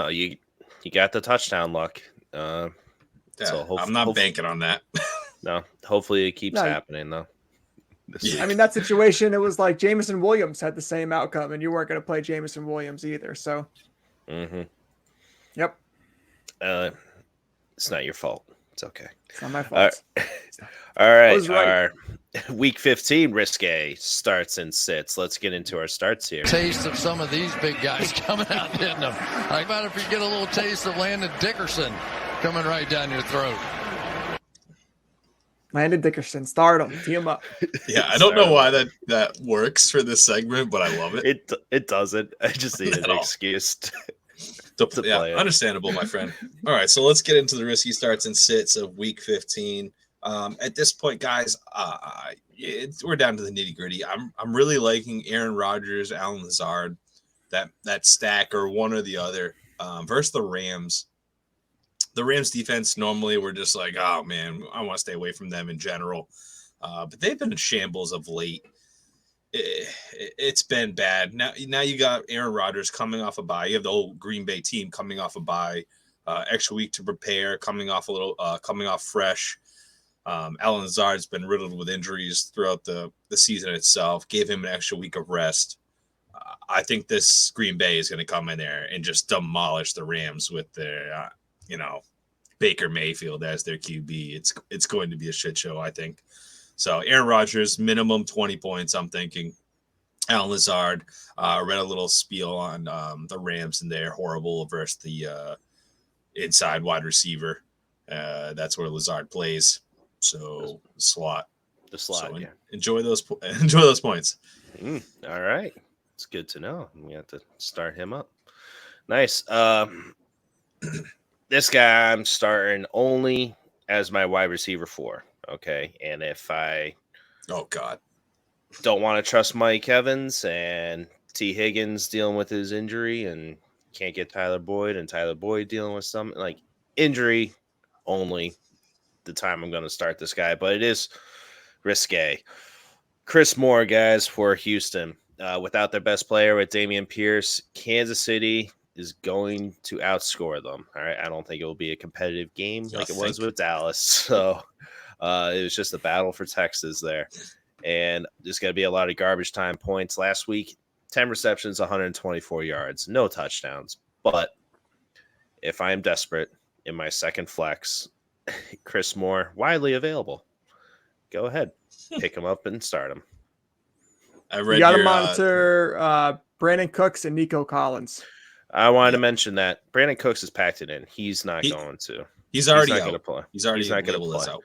you got the touchdown luck. So I'm not banking on that. No, hopefully it keeps happening though. I mean, that situation, it was like Jameson Williams had the same outcome, and you weren't going to play Jameson Williams either. So, yep. It's not your fault. It's okay. It's not my fault. All right. Our week 15 Risqué starts and sits. Let's get into our starts here. Taste of some of these big guys coming out hitting them. How about if you get a little taste of Landon Dickerson coming right down your throat? Landon Dickerson, start him, tee him up. Yeah, I don't know why that works for this segment, but I love it. It doesn't. I just need an excuse to play it. Understandable, my friend. All right, so let's get into the risky starts and sits of week 15. At this point, guys, we're down to the nitty gritty. I'm really liking Aaron Rodgers, Allen Lazard, that stack or one or the other versus the Rams. The Rams defense, normally we're just like, oh, man, I want to stay away from them in general. But they've been in shambles of late. It's been bad. Now you got Aaron Rodgers coming off a bye. You have the whole Green Bay team coming off a bye. Extra week to prepare, coming off fresh. Allen Lazard's been riddled with injuries throughout the season itself. Gave him an extra week of rest. I think this Green Bay is going to come in there and just demolish the Rams with their Baker Mayfield as their QB. It's going to be a shit show, I think. So Aaron Rodgers, minimum 20 points, I'm thinking. Allen Lazard, read a little spiel on the Rams and they're horrible versus the inside wide receiver. That's where Lazard plays. So the slot. So yeah. Enjoy those points. All right. It's good to know. We have to start him up. Nice. This guy I'm starting only as my wide receiver 4. Okay. And if I don't want to trust Mike Evans and T. Higgins dealing with his injury and can't get Tyler Boyd and Tyler Boyd dealing with something like injury only the time I'm going to start this guy, but it is risque. Chris Moore, guys, for Houston. Without their best player with Dameon Pierce, Kansas City is going to outscore them. All right. I don't think it will be a competitive game like it was with Dallas. So it was just a battle for Texas there. And there's going to be a lot of garbage time points. Last week, 10 receptions, 124 yards, no touchdowns. But if I'm desperate in my second flex, Chris Moore, widely available. Go ahead. Pick him up and start him. You got to monitor Brandon Cooks and Nico Collins. I wanted to mention that Brandon Cooks is packed it in. He's not going to. He's already not out. going to play. He's not going to play. out.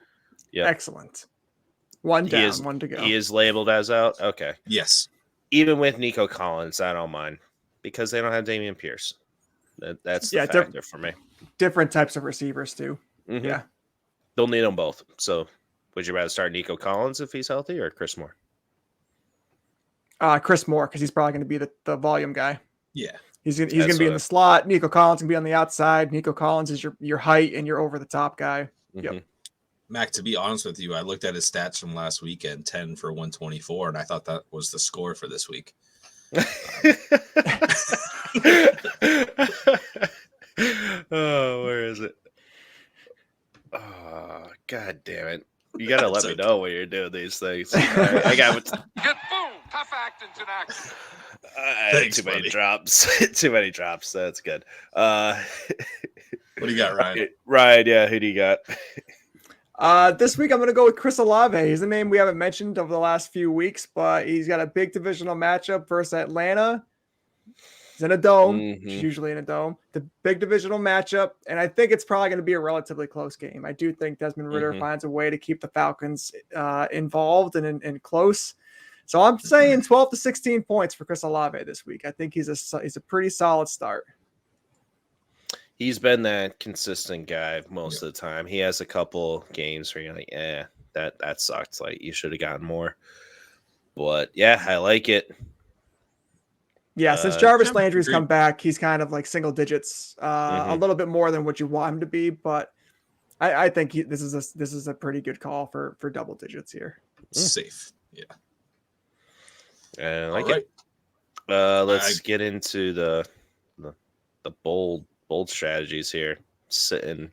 Yeah, excellent. One He down, is, one to go. He is labeled as out. Okay. Yes. Even with Nico Collins, I don't mind because they don't have Damian Pierce. That's the factor for me. Different types of receivers too. Mm-hmm. Yeah. They'll need them both. So would you rather start Nico Collins if he's healthy or Chris Moore? Chris Moore, because he's probably going to be the volume guy. Yeah. He's going to be in the slot. Nico Collins can be on the outside. Nico Collins is your height and your over the top guy. Mm-hmm. Yep. Mac, to be honest with you, I looked at his stats from last weekend, 10 for 124, and I thought that was the score for this week. Oh, where is it? Oh, God damn it. You got to let me know when you're doing these things. I got it. Get boom! Tough acting tonight. Thanks, too many buddy. drops. Too many drops. That's good. What do you got, Ryan? Ryan, yeah, who do you got? This week I'm going to go with Chris Olave. He's a name we haven't mentioned over the last few weeks, but he's got a big divisional matchup versus Atlanta. He's in a dome. He's usually in a dome. The big divisional matchup, and I think it's probably going to be a relatively close game. I do think Desmond Ridder finds a way to keep the Falcons involved and close. So I'm saying 12 to 16 points for Chris Olave this week. I think he's a pretty solid start. He's been that consistent guy most of the time. He has a couple games where you're like, that sucked. Like, you should have gotten more. But, yeah, I like it. Yeah, since Jarvis Landry's come back, he's kind of like single digits, a little bit more than what you want him to be. But I think this is a pretty good call for double digits here. Safe. Yeah. I like it. Let's get into the bold strategies here. Sitting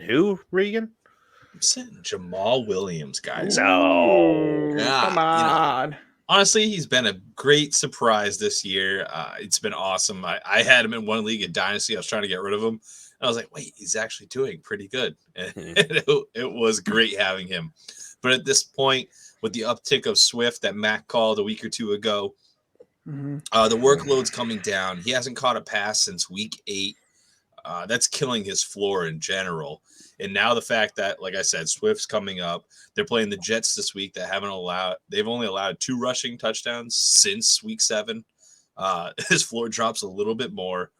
who, Regan? I'm sitting Jamal Williams, guys. No. Come on. Honestly, he's been a great surprise this year. It's been awesome. I had him in one league at Dynasty. I was trying to get rid of him. And I was like, wait, he's actually doing pretty good. And it was great having him. But at this point, with the uptick of Swift that Matt called a week or two ago, the workload's coming down. He hasn't caught a pass since week 8. That's killing his floor in general. And now the fact that, like I said, Swift's coming up. They're playing the Jets this week that they've only allowed 2 rushing touchdowns since week 7. His floor drops a little bit more.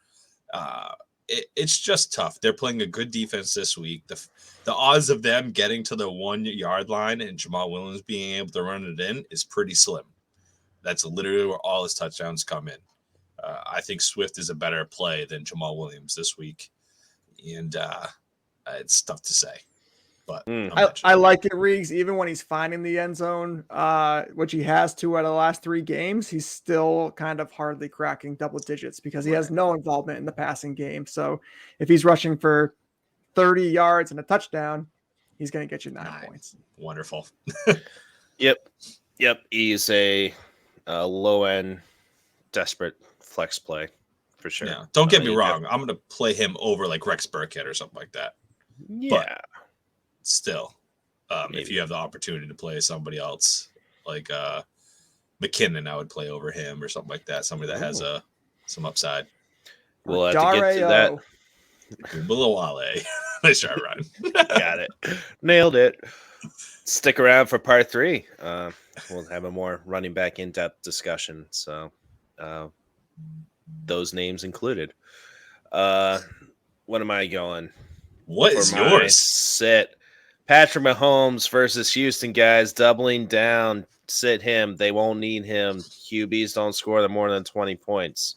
It's just tough. They're playing a good defense this week. The odds of them getting to the 1 yard line and Jamal Williams being able to run it in is pretty slim. That's literally where all his touchdowns come in. I think Swift is a better play than Jamal Williams this week. And it's tough to say. But I like it, Reegs. Even when he's finding the end zone, which he has 2 out of the last 3 games, he's still kind of hardly cracking double digits because he has no involvement in the passing game. So if he's rushing for 30 yards and a touchdown, he's going to get you 9 points. Wonderful. Yep. He's a low-end, desperate flex play for sure. Yeah. Don't get me wrong. I'm going to play him over like Rex Burkhead or something like that. Yeah. But still, if you have the opportunity to play somebody else like McKinnon, I would play over him or something like that. Somebody that has some upside. We'll have to get to that. Wale. Nice try, Ryan. Got it. Nailed it. Stick around for part 3. We'll have a more running back in-depth discussion. So those names included. What am I going? What is yours? Sit. Patrick Mahomes versus Houston, guys. Doubling down. Sit him. They won't need him. QBs don't score more than 20 points.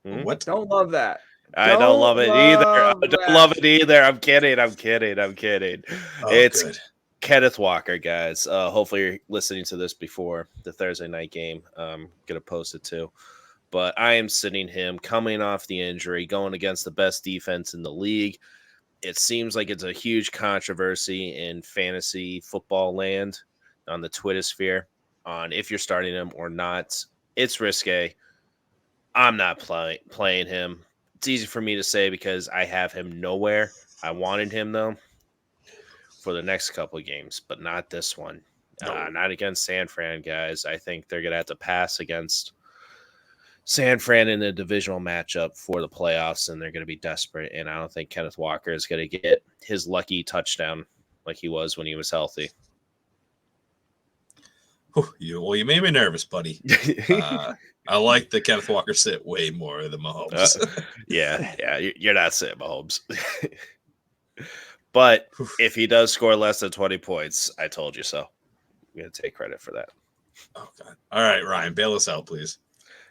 What? Don't love that. I don't love it either. I don't love it either. I'm kidding. It's good. Kenneth Walker, guys. Hopefully you're listening to this before the Thursday night game. I'm going to post it too. But I am sitting him coming off the injury, going against the best defense in the league. It seems like it's a huge controversy in fantasy football land on the Twitter sphere on if you're starting him or not. It's risque. I'm not playing him. It's easy for me to say because I have him nowhere. I wanted him, though, for the next couple of games, but not this one. No. Not against San Fran, guys. I think they're going to have to pass against San Fran in a divisional matchup for the playoffs, and they're going to be desperate. And I don't think Kenneth Walker is going to get his lucky touchdown like he was when he was healthy. You made me nervous, buddy. I like the Kenneth Walker sit way more than Mahomes. Yeah, you're not saying Mahomes. But if he does score less than 20 points, I told you so. I'm going to take credit for that. Oh, God. All right, Ryan, bail us out, please.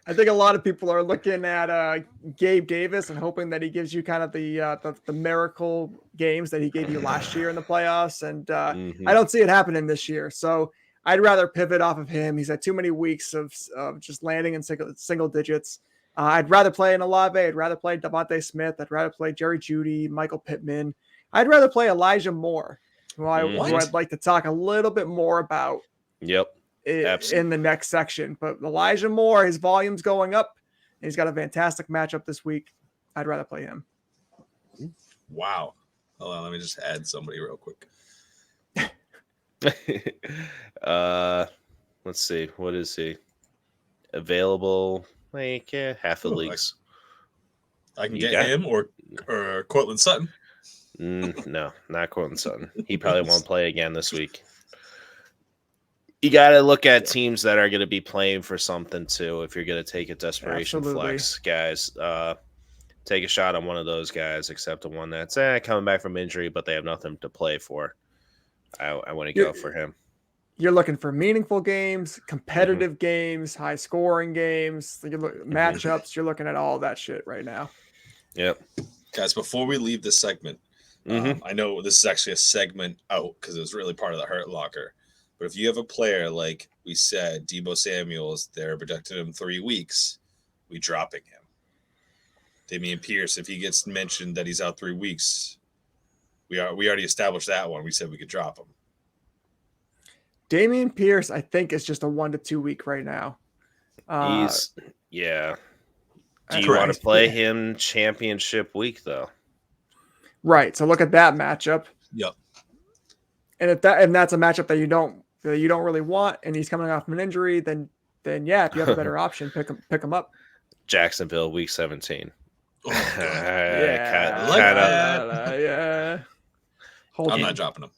I think a lot of people are looking at Gabe Davis and hoping that he gives you kind of the miracle games that he gave you last year in the playoffs. And I don't see it happening this year. So I'd rather pivot off of him. He's had too many weeks of just landing in single digits. I'd rather play an Olave. I'd rather play Devontae Smith. I'd rather play Jerry Jeudy, Michael Pittman. I'd rather play Elijah Moore, who I'd like to talk a little bit more about. Yep. In the next section. But Elijah Moore, his volume's going up. And he's got a fantastic matchup this week. I'd rather play him. Wow. Hold on, let me just add somebody real quick. Let's see. What is he? Available like half the leagues. I can get him or Cortland Sutton. No, not Cortland Sutton. He probably won't play again this week. You got to look at teams that are going to be playing for something too. If you're going to take a desperation flex, guys, take a shot on one of those guys, except the one that's coming back from injury, but they have nothing to play for. I want to go for him. You're looking for meaningful games, competitive games, high scoring games, matchups. You're looking at all that shit right now. Yep. Guys, before we leave this segment, I know this is actually a segment out because it was really part of the Hurt Locker. But if you have a player, like we said, Deebo Samuels, they're projecting him 3 weeks, we dropping him. Damian Pierce, if he gets mentioned that he's out 3 weeks, we already established that one. We said we could drop him. Damian Pierce, I think, is just a 1 to 2 week right now. Do you want to play him championship week though? Right. So look at that matchup. Yep. And that's a matchup that you don't really want, and he's coming off an injury, then yeah, if you have a better option, pick him up. Jacksonville, week 17. Yeah. I'm not dropping him.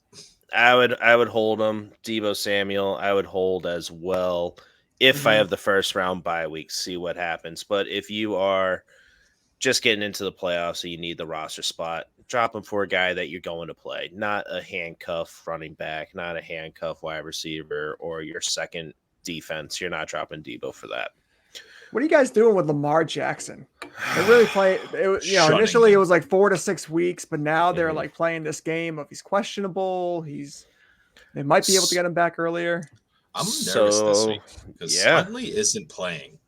I would hold him. Deebo Samuel, I would hold as well. If I have the first round bye week, see what happens. But if you are just getting into the playoffs, so you need the roster spot, drop him for a guy that you're going to play, not a handcuff running back, not a handcuff wide receiver, or your second defense. You're not dropping Deebo for that. What are you guys doing with Lamar Jackson? They really play. Initially it was like 4 to 6 weeks, but now they're like playing this game of he's questionable. They might be able to get him back earlier. I'm nervous this week because Suddenly isn't playing.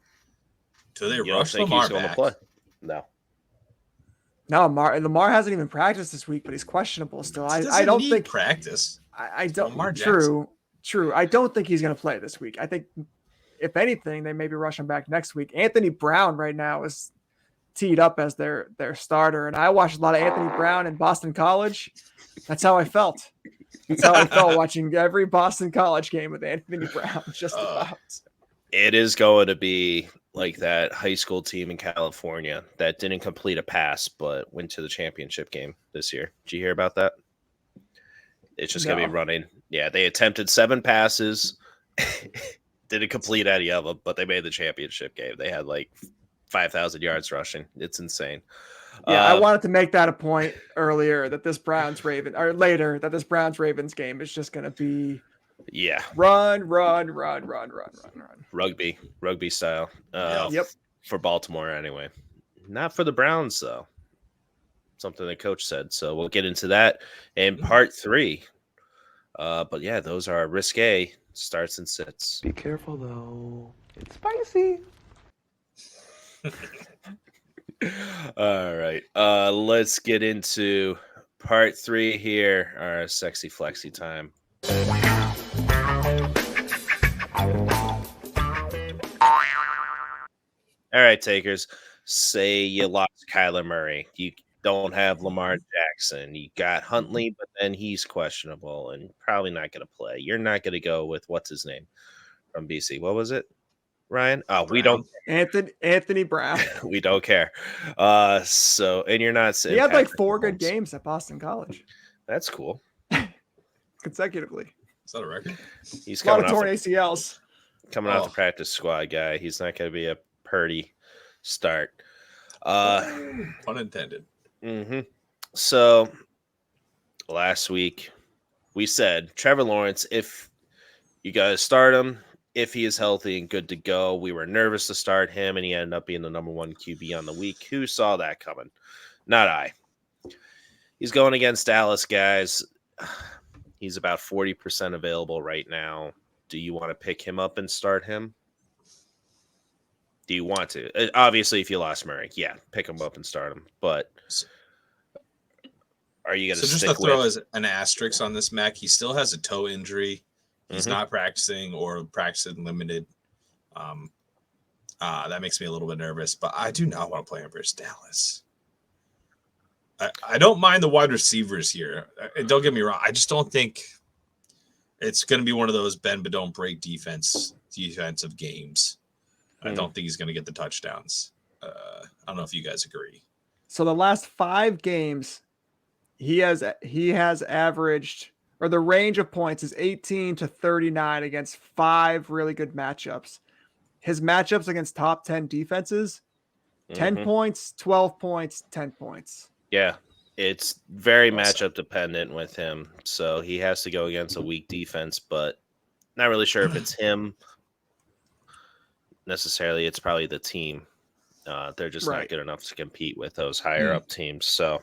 Do they rush Lamar back? Play? No. No, Lamar hasn't even practiced this week, but he's questionable still. I don't think practice. I don't. True. I don't think he's going to play this week. I think if anything, they maybe rush him back next week. Anthony Brown right now is teed up as their starter, and I watched a lot of Anthony Brown in Boston College. That's how I felt. That's how I felt watching every Boston College game with Anthony Brown. Just about. It is going to be like that high school team in California that didn't complete a pass but went to the championship game this year. Did you hear about that? It's just going to be running. Yeah, they attempted 7 passes, didn't complete any of them, but they made the championship game. They had like 5,000 yards rushing. It's insane. Yeah, I wanted to make that a point earlier that this Browns-Ravens game is just going to be run. Rugby style. Yep. For Baltimore anyway. Not for the Browns though. Something the coach said. So we'll get into that in part 3. But yeah, those are Risqué starts and sits. Be careful though. It's spicy. All right. Let's get into part 3 here. Our sexy flexy time. All right, takers. Say you lost Kyler Murray. You don't have Lamar Jackson. You got Huntley, but then he's questionable and probably not going to play. You're not going to go with what's his name from BC. What was it, Ryan? Oh, we don't. Anthony Brown. We don't care. And you're not saying he had like 4 good games at Boston College. That's cool. consecutively. Is that a record? He's A lot coming of off torn ACLs. off the practice squad guy. He's not going to be a Purdy start. Pun intended. Mm-hmm. So last week we said Trevor Lawrence, if you got to start him, if he is healthy and good to go. We were nervous to start him, and he ended up being the number 1 QB on the week. Who saw that coming? Not I. He's going against Dallas, guys. He's about 40% available right now. Do you want to pick him up and start him? Do you want to? Obviously, if you lost Murray, yeah, pick him up and start him. But are you going to stick stick with? So just to throw with? as an asterisk on this, Mac, he still has a toe injury. He's not practicing or practicing limited. That makes me a little bit nervous, but I do not want to play him versus Dallas. I don't mind the wide receivers here. Don't get me wrong. I just don't think it's going to be one of those bend but don't break defensive games. I don't think he's going to get the touchdowns. I don't know if you guys agree. So the last 5 games, he has averaged, or the range of points is 18 to 39 against 5 really good matchups. His matchups against top 10 defenses, 10 points, 12 points, 10 points. Yeah, it's very matchup dependent with him. So he has to go against a weak defense, but not really sure if it's him necessarily. It's probably the team. They're just not good enough to compete with those higher up teams. So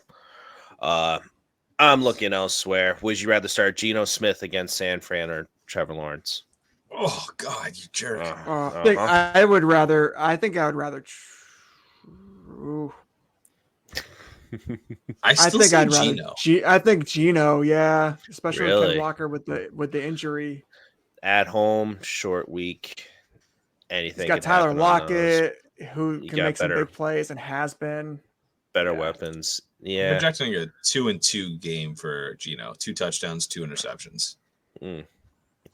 I'm looking elsewhere. Would you rather start Geno Smith against San Fran or Trevor Lawrence? Oh God, you jerk! I think I would rather. I think I'd rather Geno. I think Geno, yeah, especially with Ken Walker with the injury. At home, short week. Anything. He's got Tyler Lockett, who can make some big plays and has been. Better weapons. Yeah. I'm projecting a 2-2 game for Geno. 2 touchdowns, 2 interceptions.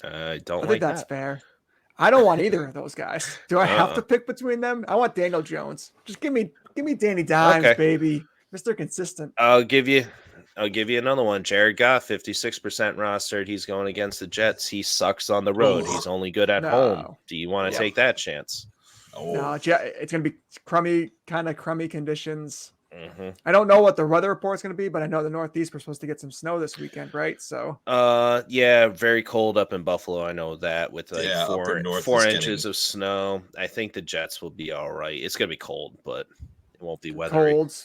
I think that's fair. I don't want either of those guys. Do I have to pick between them? I want Daniel Jones. Just give me Danny Dimes, baby. Mr. Consistent. I'll give you another one. Jared Goff, 56% rostered. He's going against the Jets. He sucks on the road. He's only good at home. Do you want to take that chance? No, it's going to be crummy conditions. I don't know what the weather report's going to be, but I know the Northeast we're supposed to get some snow this weekend, right? So, yeah, very cold up in Buffalo. I know that with like 4 inches of snow. I think the Jets will be all right. It's going to be cold, but it won't be weathery. Cold.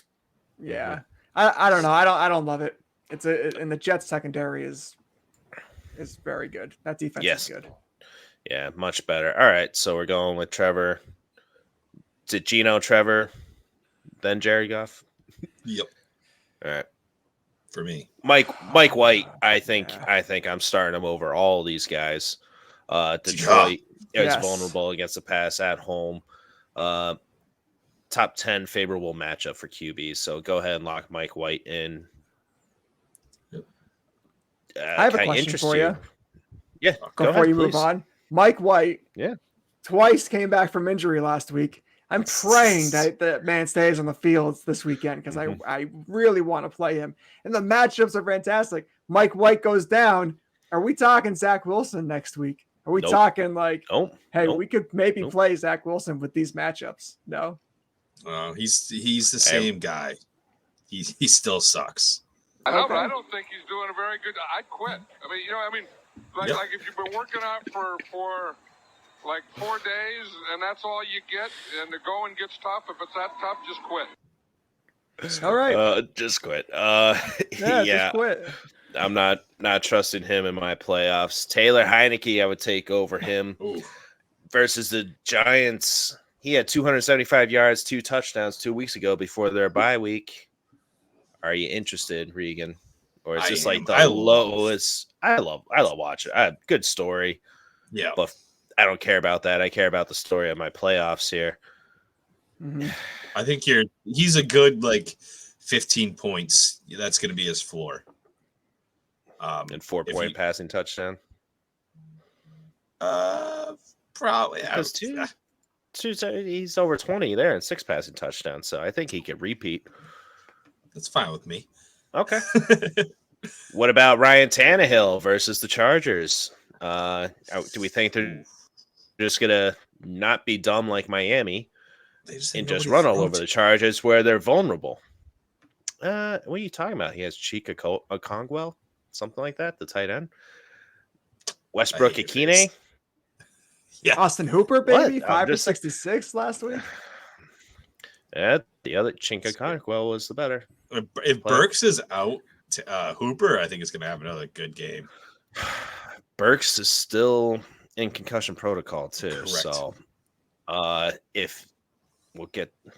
Yeah. I don't know. I don't love it. And the Jets secondary is very good. That defense is good. Yeah, much better. All right, so we're going with Trevor. Is it Geno, Trevor, then Jared Goff? Yep. All right. For me, Mike White. I think I'm starting him over all these guys. Detroit is vulnerable against the pass at home. Top 10 favorable matchup for QBs. So go ahead and lock Mike White in. I have a question for you. Yeah, before you move on, Mike White. Yeah, twice came back from injury last week. I'm praying that man stays on the field this weekend because I really want to play him. And the matchups are fantastic. Mike White goes down. Are we talking Zach Wilson next week? Are we talking we could maybe play Zach Wilson with these matchups? No. He's the same guy. He still sucks. I know, but I don't think he's doing a very good. I'd quit. Like if you've been working out for like 4 days and that's all you get, and the going gets tough. If it's that tough, just quit. All right. Just quit. Just quit. I'm not trusting him in my playoffs. Taylor Heineke, I would take over him versus the Giants. He had 275 yards, 2 touchdowns 2 weeks ago before their bye week. Are you interested, Regan? Or is this like the lowest? I love watching. Good story. Yeah. But I don't care about that. I care about the story of my playoffs here. Mm-hmm. I think he's a good 15 points. That's going to be his floor. And 4-point passing touchdown. Probably. He's over 20 there and 6 passing touchdowns. So I think he could repeat. That's fine with me. Okay. What about Ryan Tannehill versus the Chargers? Do we think they're just gonna not be dumb like Miami and just run all over the Chargers where they're vulnerable? What are you talking about? He has Chika Okongwell, something like that, the tight end. Westbrook Akine. Yeah. Austin Hooper, baby, What? 5 for 66 last week. Yeah, the other Chika Okongwell was the better. If Burks is out, Hooper, I think is going to have another good game. Burks is still in concussion protocol too. Correct. So, if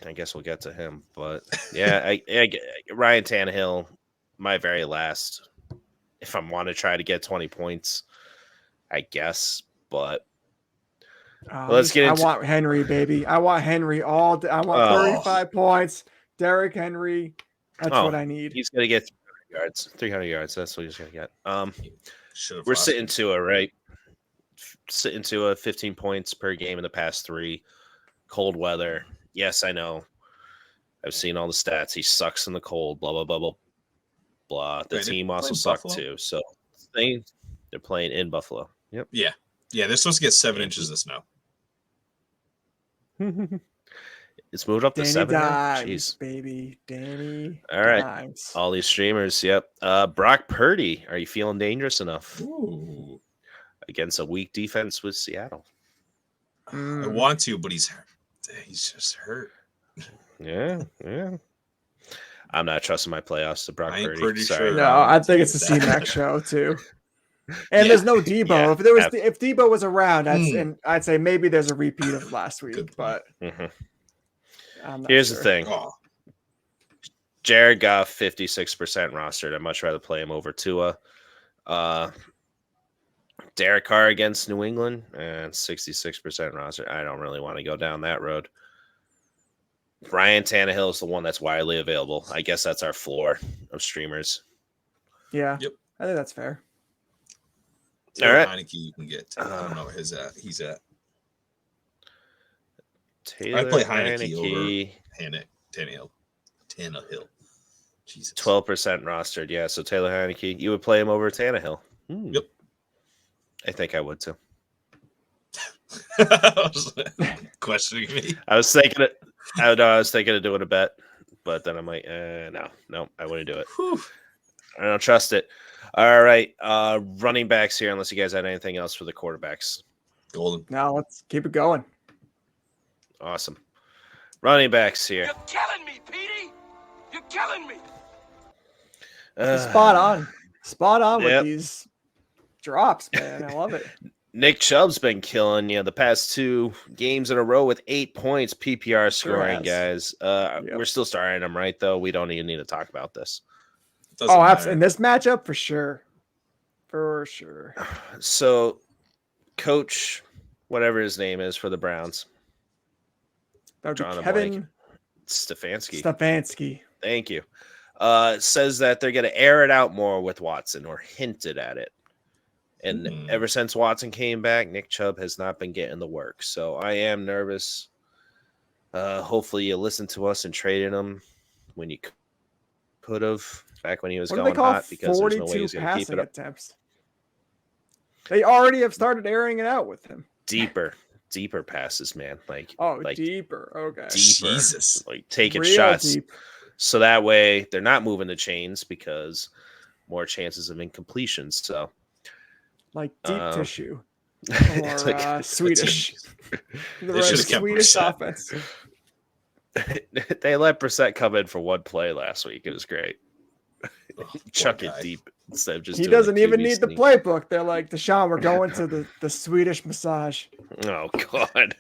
I guess we'll get to him. But yeah, I Ryan Tannehill, my very last. If I want to try to get 20 points, I guess. But let's get into. I want Henry, baby. I want Henry all day. I want 35 points. Derrick Henry. That's what I need. He's gonna get 300 yards. That's what he's gonna get. We're sitting to it, right? Sitting to 15 points per game in the past 3. Cold weather. Yes, I know. I've seen all the stats. He sucks in the cold. Blah blah blah blah blah. The team also sucked too. So they're playing in Buffalo. Yep. Yeah. They're supposed to get 7 inches of snow. It's moved up to Danny 7. Dimes, Jeez, baby, Danny. All right, Dimes. all these streamers. Yep. Brock Purdy, are you feeling dangerous enough against a weak defense with Seattle? I want to, but he's just hurt. Yeah. I'm not trusting my playoffs to Brock Purdy. Pretty Sorry. sure. No, I think it's a C-Max show too. And there's no Debo. Yeah, If Debo was around, I'd say maybe there's a repeat of last week. But I'm not here's sure. the thing: Jared Goff 56% rostered. I'd much rather play him over Tua. Derek Carr against New England and 66% rostered. I don't really want to go down that road. Ryan Tannehill is the one that's widely available. I guess that's our floor of streamers. Yeah. Yep. I think that's fair. All right. Heineke you can get. I don't know where he's at. Taylor I play Heineke over Tannehill. Jesus. 12% rostered. Yeah, so Taylor Heineke, you would play him over Tannehill. Yep. I think I would too. Questioning me. I was thinking of doing a bet, but then I'm like, no, I wouldn't do it. Whew. I don't trust it. All right, running backs here, unless you guys had anything else for the quarterbacks. Golden. Now let's keep it going. Awesome. Running backs here. You're killing me, Petey. You're killing me. Spot on with these drops, man. I love it. Nick Chubb's been killing the past 2 games in a row with 8 points PPR scoring, guys. We're still starting him, right? Though we don't even need to talk about this. Absolutely. In this matchup, for sure. So, Coach, whatever his name is for the Browns, Kevin Stefanski. Thank you. Says that they're going to air it out more with Watson, or hinted at it. And ever since Watson came back, Nick Chubb has not been getting the work. So I am nervous. Hopefully you listened to us and traded him when you could have, back when he was going hot, because there's no way he's going to keep it up. Attempts. They already have started airing it out with him. Deeper passes, man. Deeper. Okay. Jesus. Like taking Real shots. Deep. So that way they're not moving the chains, because more chances of incompletions. So like deep tissue. Or Swedish. Swedish offense. They let Brissett come in for one play last week. It was great. Chuck it deep instead of just. He doesn't even need the playbook. They're like, Deshaun, we're going to the Swedish massage. Oh God!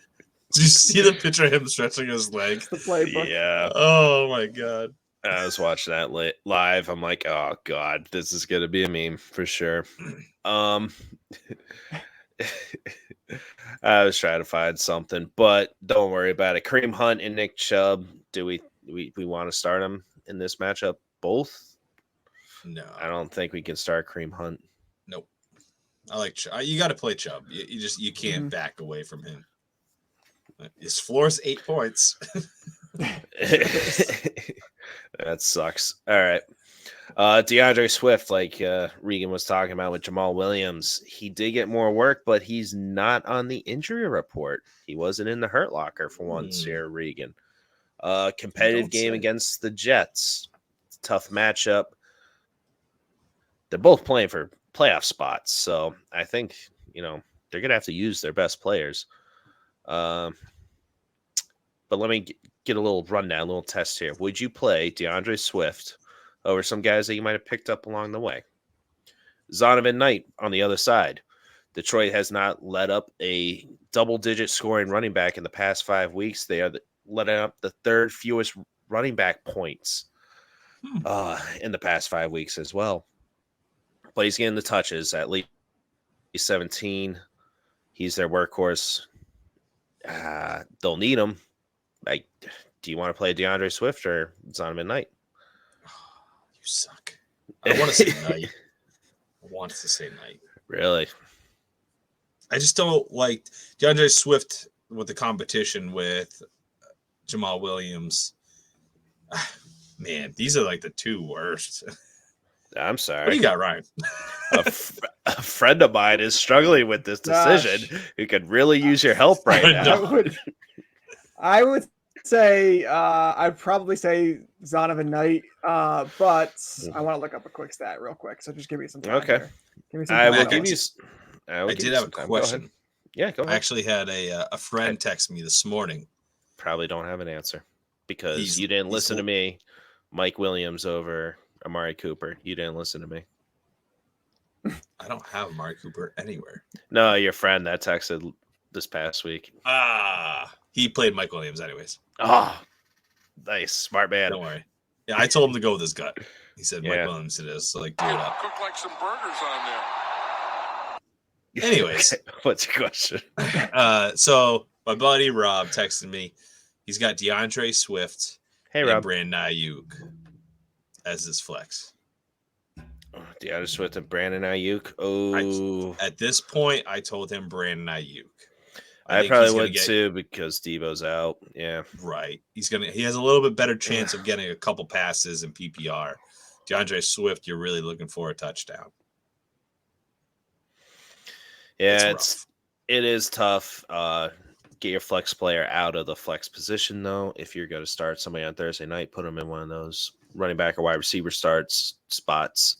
Did you see the picture of him stretching his leg? The playbook. Yeah. Oh my God! I was watching that live. I'm like, oh God, this is gonna be a meme for sure. I was trying to find something, but don't worry about it. Kareem Hunt and Nick Chubb. Do we want to start them in this matchup? Both? No, I don't think we can start Kareem Hunt. Nope. I like Chubb. You got to play Chubb. You can't back away from him. His floor's 8 points. That sucks. All right. DeAndre Swift, like Regan was talking about with Jamal Williams, he did get more work, but he's not on the injury report. He wasn't in the hurt locker for once here, Regan. Competitive game against the Jets. Tough matchup. They're both playing for playoff spots, so I think, they're going to have to use their best players. But let me get a little rundown, a little test here. Would you play DeAndre Swift over some guys that you might have picked up along the way? Zonovan Knight on the other side. Detroit has not let up a double-digit scoring running back in the past 5 weeks. They are letting up the third fewest running back points in the past 5 weeks as well. But he's getting the touches, at least 17. He's their workhorse. They'll need him. Like, do you want to play DeAndre Swift or Zonovan Knight? You suck. I want to say Knight. I want to say Knight. Really? I just don't like DeAndre Swift with the competition with Jamal Williams. Man, these are like the two worst. I'm sorry. What do you got, Ryan? a friend of mine is struggling with this decision. Who could really use your help right now. I would say I'd probably say Zonovan Knight, but I want to look up a quick stat real quick. So just give me some time. Okay. Here. Give me some I time. will give you. I did have a question. Yeah, go ahead. I actually had a friend text me this morning. Probably don't have an answer because you didn't listen to me. Mike Williams over Amari Cooper. You didn't listen to me. I don't have Amari Cooper anywhere. No, your friend that texted this past week. He played Mike Williams anyways. Oh, nice. Smart man. Don't worry. Yeah, I told him to go with his gut. He said Mike Williams it is. So like, do it up. Cook like some burgers on there. Anyways. What's your question? So my buddy Rob texted me. He's got DeAndre Swift and Rob. Brandon Ayuk as his flex. DeAndre Swift and Brandon Ayuk. Oh, at this point, I told him Brandon Ayuk. I probably would too because Deebo's out. Yeah, right. He has a little bit better chance of getting a couple passes in PPR. DeAndre Swift, you're really looking for a touchdown. Yeah, it is tough. Get your flex player out of the flex position though. If you're going to start somebody on Thursday night, put them in one of those running back or wide receiver spots.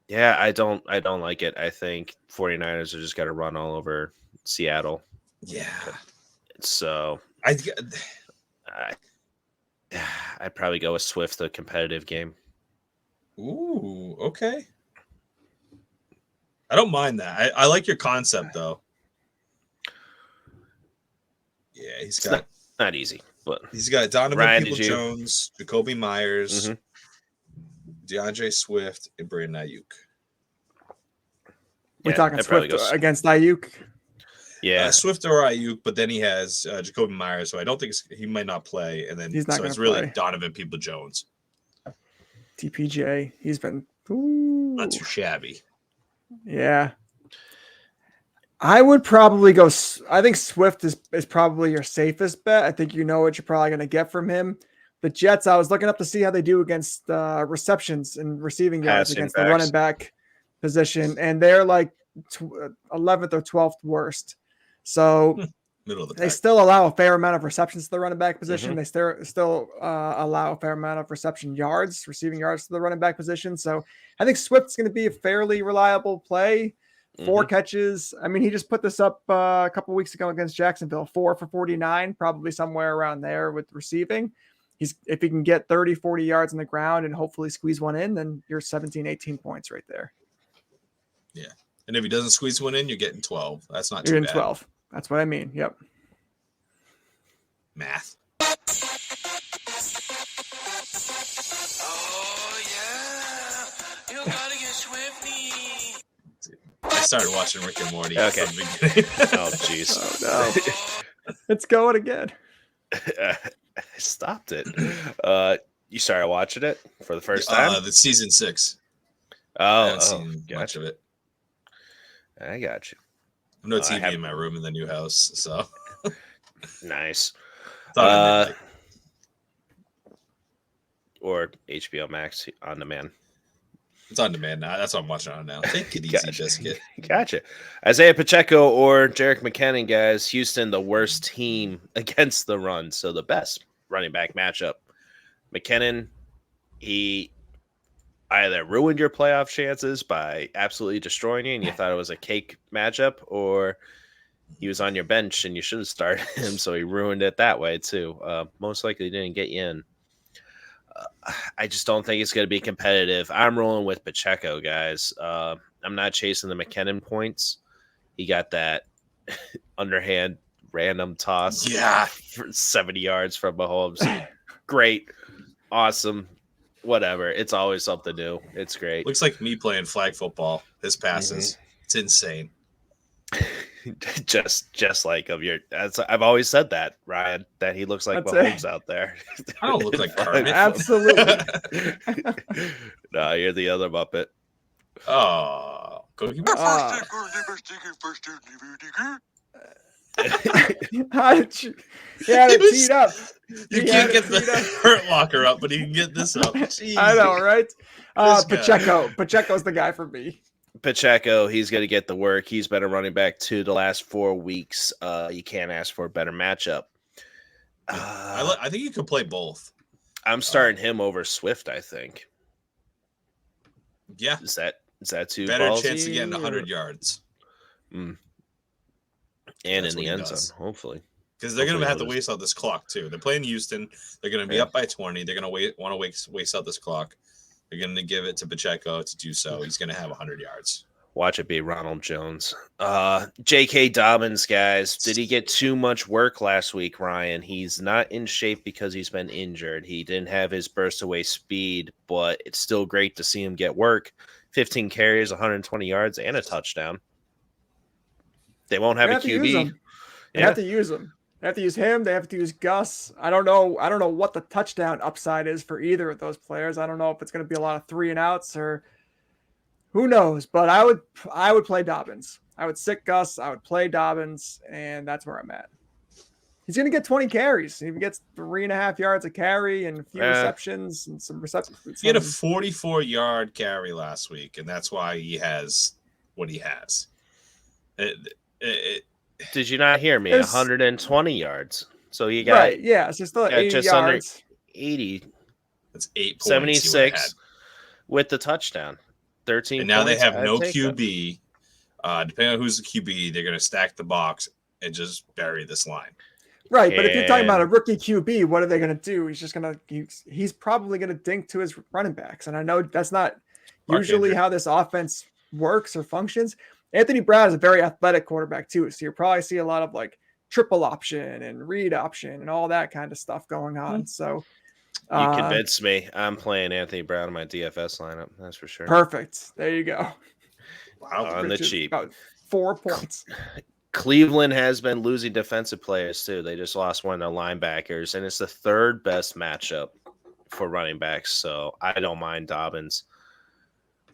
Yeah, I don't like it. I think 49ers are just got to run all over Seattle. Yeah. So I'd probably go with Swift, the competitive game. Ooh, okay. I don't mind that. I like your concept though. Yeah, he's got not easy, but he's got Donovan Ryan, Peoples-Jones, Jacoby Myers, DeAndre Swift, and Brandon Ayuk. We're talking Swift against Ayuk. Yeah, Swift or Ayuk, but then he has Jacoby Myers, so I don't think he might not play. And then it's really Donovan Peoples-Jones. TPJ, he's been not too shabby. Yeah. I would probably go. I think Swift is probably your safest bet. I think you know what you're probably going to get from him. The Jets, I was looking up to see how they do against receptions and receiving yards against the running back position, and they're like 11th or 12th worst. So middle of the pack. They still allow a fair amount of receptions to the running back position. They still allow a fair amount of receiving yards to the running back position. So I think Swift's going to be a fairly reliable play. 4 catches. I mean, he just put this up a couple weeks ago against Jacksonville, 4 for 49, probably somewhere around there with receiving. If he can get 30, 40 yards on the ground and hopefully squeeze one in, then you're 17, 18 points right there. Yeah. And if he doesn't squeeze one in, you're getting 12. That's not too bad. You're bad. 12. That's what I mean. Yep. Math. Oh, yeah. You gotta get Swifty. I started watching Rick and Morty. Okay. From the beginning. Oh, jeez. Oh, no. It's going again. I stopped it. You started watching it for the first time? The season 6. I haven't seen much of it. I got you. No TV in my room in the new house, so nice. or HBO Max on demand. It's on demand now. That's what I'm watching on now. Take it easy, biscuit. Gotcha. Isaiah Pacheco or Jerick McKinnon, guys. Houston, the worst team against the run, so the best running back matchup. McKinnon, he either ruined your playoff chances by absolutely destroying you and you thought it was a cake matchup, or he was on your bench and you should have started him, so he ruined it that way too. Most likely didn't get you in. I just don't think it's going to be competitive. I'm rolling with Pacheco, guys. I'm not chasing the McKinnon points. He got that underhand random toss for 70 yards from Mahomes. Great. Awesome. Whatever. It's always something new. It's great. Looks like me playing flag football. His passes. It's insane. just like of your. I've always said that, Ryan, that he looks like Mahomes out there. I don't look like Kermit. Absolutely. No, you're the other Muppet. Oh, go give me How did you? He had it teed up. You can't get the hurt locker up, but he can get this up. Jeez. I know, right? Pacheco's the guy for me. Pacheco, he's going to get the work. He's been a running back the last 4 weeks. You can't ask for a better matchup. I think you could play both. I'm starting him over Swift, I think. Yeah. Is that too better ballsy, chance of getting 100 yards? And That's in the what he end does. zone, hopefully. Because they're going to have to waste out this clock, too. They're playing Houston. They're going to be up by 20. They're going to want to waste out this clock. They're going to give it to Pacheco to do so. He's going to have 100 yards. Watch it be Ronald Jones. J.K. Dobbins, guys. Did he get too much work last week, Ryan? He's not in shape because he's been injured. He didn't have his burst away speed, but it's still great to see him get work. 15 carries, 120 yards, and a touchdown. They won't have a QB. They have to use him. They have to use him. They have to use Gus. I don't know what the touchdown upside is for either of those players. I don't know if it's going to be a lot of 3 and outs or who knows. But I would play Dobbins. I would sit Gus. I would play Dobbins, and that's where I'm at. He's going to get 20 carries. He gets 3.5 yards a carry and a few receptions and some receptions. He had a 44-yard carry last week, and that's why he has what he has. Did you not hear me? 120 yards. So you got right. Yeah, it's just 80 just yards. Under 80. That's 8 points. 76 with the touchdown. 13. And now points, they have I'd no take QB. Depending on who's the QB, they're going to stack the box and just bury this line. Right, but if you're talking about a rookie QB, what are they going to do? He's probably going to dink to his running backs, and I know that's not usually how this offense works or functions. Anthony Brown is a very athletic quarterback too, so you'll probably see a lot of like triple option and read option and all that kind of stuff going on. So you convinced me. I'm playing Anthony Brown in my DFS lineup. That's for sure. Perfect. There you go. Wow, on the cheap. About 4 points. Cleveland has been losing defensive players too. They just lost one of their linebackers, and it's the 3rd best matchup for running backs. So I don't mind Dobbins.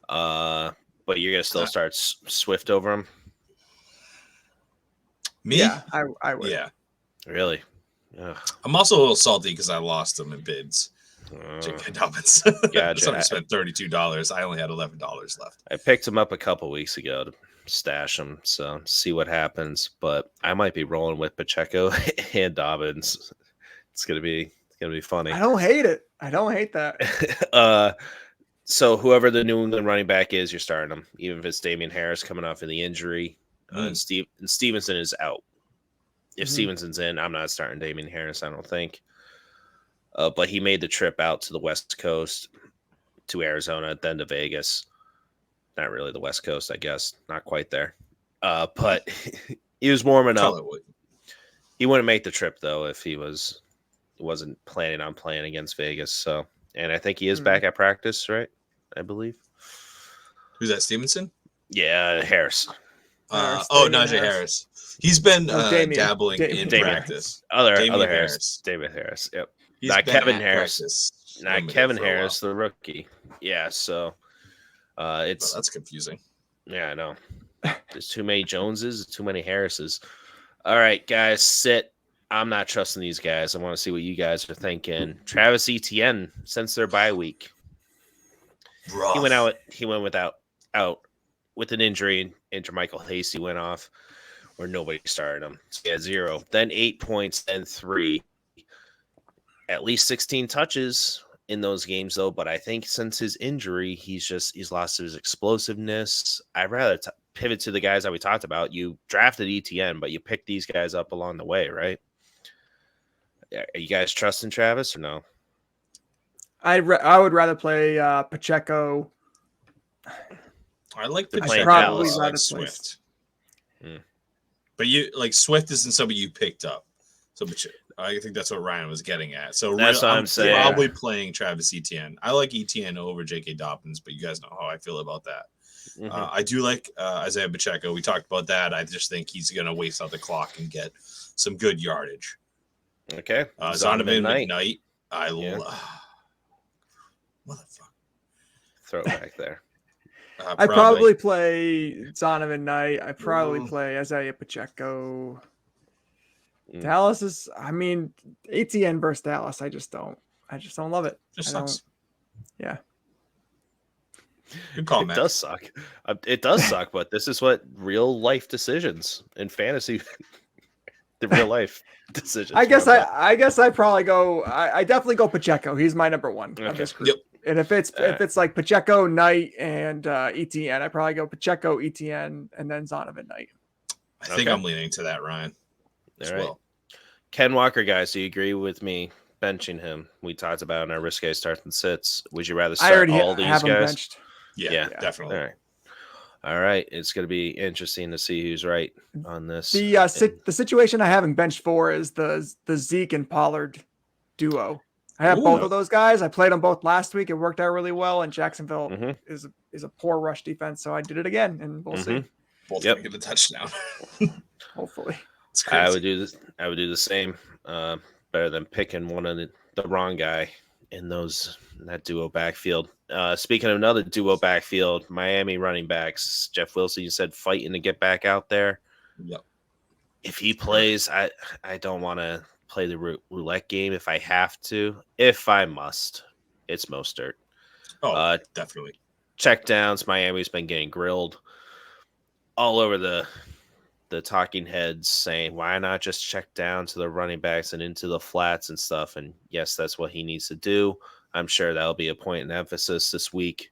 But you're gonna still start Swift over him? Me? Yeah, I would. Yeah. Really? Ugh. I'm also a little salty because I lost him in bids. J.K. Dobbins. Gotcha. So I spent $32. I only had $11 left. I picked him up a couple weeks ago to stash him, so see what happens. But I might be rolling with Pacheco and Dobbins. It's gonna be funny. I don't hate it. I don't hate that. So whoever the New England running back is, you're starting them, even if it's Damian Harris coming off of the injury. And Stevenson is out. If Stevenson's in, I'm not starting Damian Harris, I don't think. But he made the trip out to the West Coast, to Arizona, then to Vegas. Not really the West Coast, I guess. Not quite there. But he was warming up. He wouldn't make the trip, though, if he wasn't planning on playing against Vegas. So, and I think he is back at practice, right? I believe. Who's that, Stevenson? Yeah, Harris. Najee Harris. He's been dabbling in practice. Other Harris. David Harris. Yep. Not Kevin Harris. Not Kevin Harris, the rookie. Yeah, so that's confusing. Yeah, I know. There's too many Joneses, too many Harrises. All right, guys, sit I'm not trusting these guys. I want to see what you guys are thinking. Travis Etienne, since their bye week, he went out with an injury, and Jermichael Hasty went off, where nobody started him. So he had 0, then 8 points, then 3. At least 16 touches in those games, though. But I think since his injury, he's lost his explosiveness. I'd rather pivot to the guys that we talked about. You drafted ETN, but you picked these guys up along the way, right? Are you guys trusting Travis or no? I would rather play Pacheco. I like I'd Pacheco. probably I rather like play Swift. But you like Swift isn't somebody you picked up. So I think that's what Ryan was getting at. So that's what I'm saying. Probably playing Travis Etienne. I like Etienne over J.K. Dobbins, but you guys know how I feel about that. I do like Isaiah Pacheco. We talked about that. I just think he's going to waste out the clock and get some good yardage. Okay. Zonovan McKnight. Motherfucker. Throw it back there. I probably play Zonovan Knight. I probably play Isaiah Pacheco. Dallas is, I mean, ATN versus Dallas. I just don't love it. Just sucks. Yeah. Good call, It Matt. does suck. It does suck, but this is what real life decisions in fantasy, the real life decisions. I guess I probably go. I definitely go Pacheco. He's my number one of this group. Yep. And if it's like Pacheco, Knight, and ETN, I probably go Pacheco, ETN, and then Zonovan Knight. I think I'm leaning to that, Ryan. All right. Ken Walker, guys, do you agree with me benching him? We talked about in our Risqué starts and sits. Would you rather start all these have him guys? benched. Yeah, definitely. All right. It's going to be interesting to see who's right on this. The situation I haven't benched for is the Zeke and Pollard duo. I have both of those guys. I played them both last week. It worked out really well. And Jacksonville is a poor rush defense, so I did it again, and we'll see. Both gonna get a touchdown. Hopefully. I would do this. I would do the same. Better than picking one of the wrong guy in that duo backfield. Speaking of another duo backfield, Miami running backs, Jeff Wilson, you said fighting to get back out there. Yep. If he plays, I don't want to play the roulette game if I have to. If I must, it's Mostert. Oh, definitely. Check downs. Miami's been getting grilled all over the talking heads, saying why not just check down to the running backs and into the flats and stuff. And yes, that's what he needs to do. I'm sure that'll be a point in emphasis this week.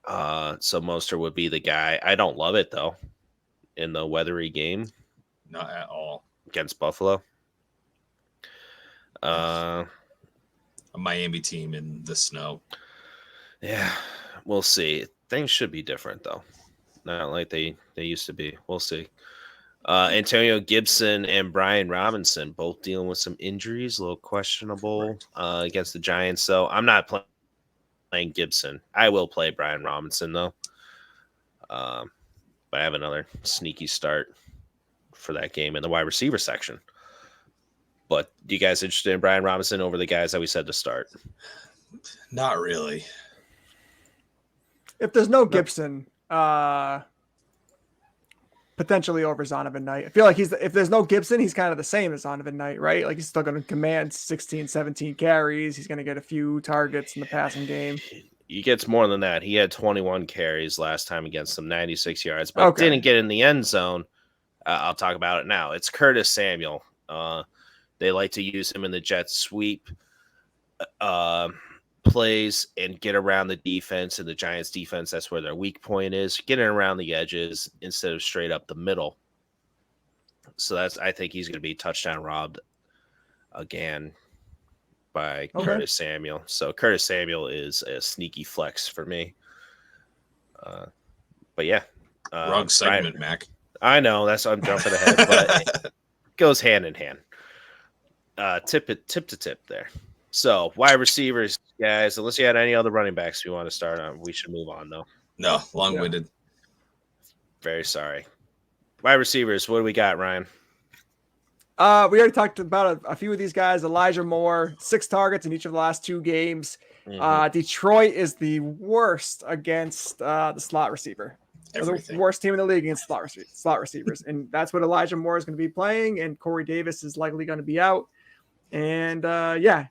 So Mostert would be the guy. I don't love it though in the weathery game. Not at all. Against Buffalo. A Miami team in the snow. Yeah, we'll see. Things should be different though. Not like they used to be. We'll see. Antonio Gibson and Brian Robinson both dealing with some injuries, a little questionable against the Giants. So I'm not playing Gibson. I will play Brian Robinson though. But I have another sneaky start for that game in the wide receiver section. But do you guys interested in Brian Robinson over the guys that we said to start? Not really. If there's no Gibson, potentially over Zonovan Knight. I feel like if there's no Gibson, he's kind of the same as Zonovan Knight, right? Like he's still going to command 16, 17 carries. He's going to get a few targets in the passing game. He gets more than that. He had 21 carries last time against them, 96 yards, but didn't get in the end zone. I'll talk about it now. It's Curtis Samuel. They like to use him in the jet sweep plays and get around the defense, and the Giants defense, that's where their weak point is, getting around the edges instead of straight up the middle. So I think he's going to be touchdown robbed again by Curtis Samuel. So Curtis Samuel is a sneaky flex for me. But yeah. Wrong segment, Mac. I know, that's why I'm jumping ahead, but it goes hand in hand. Tip to tip there. So wide receivers, guys, unless you had any other running backs we want to start on, we should move on though. No, long-winded. Very sorry. Wide receivers, what do we got, Ryan? We already talked about a few of these guys. Elijah Moore, 6 targets in each of the last 2 games. Detroit is the worst against the slot receiver. the worst team in the league against slot receivers. And that's what Elijah Moore is going to be playing. And Corey Davis is likely going to be out. And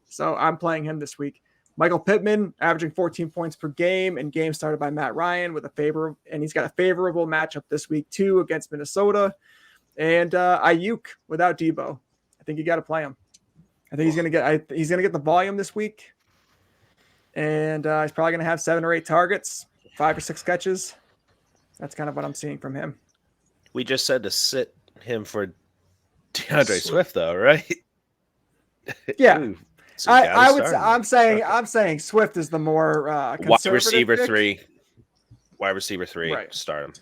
so I'm playing him this week. Michael Pittman averaging 14 points per game, and game started by Matt Ryan and he's got a favorable matchup this week too against Minnesota. And Ayuk without Debo. I think you got to play him. I think he's gonna get the volume this week. And he's probably going to have 7 or 8 targets, 5 or 6 catches. That's kind of what I'm seeing from him. We just said to sit him for DeAndre Swift, though, right? Yeah, Ooh, I'm saying Swift is the more wide receiver pick. 3. Wide receiver 3. Right. Start him.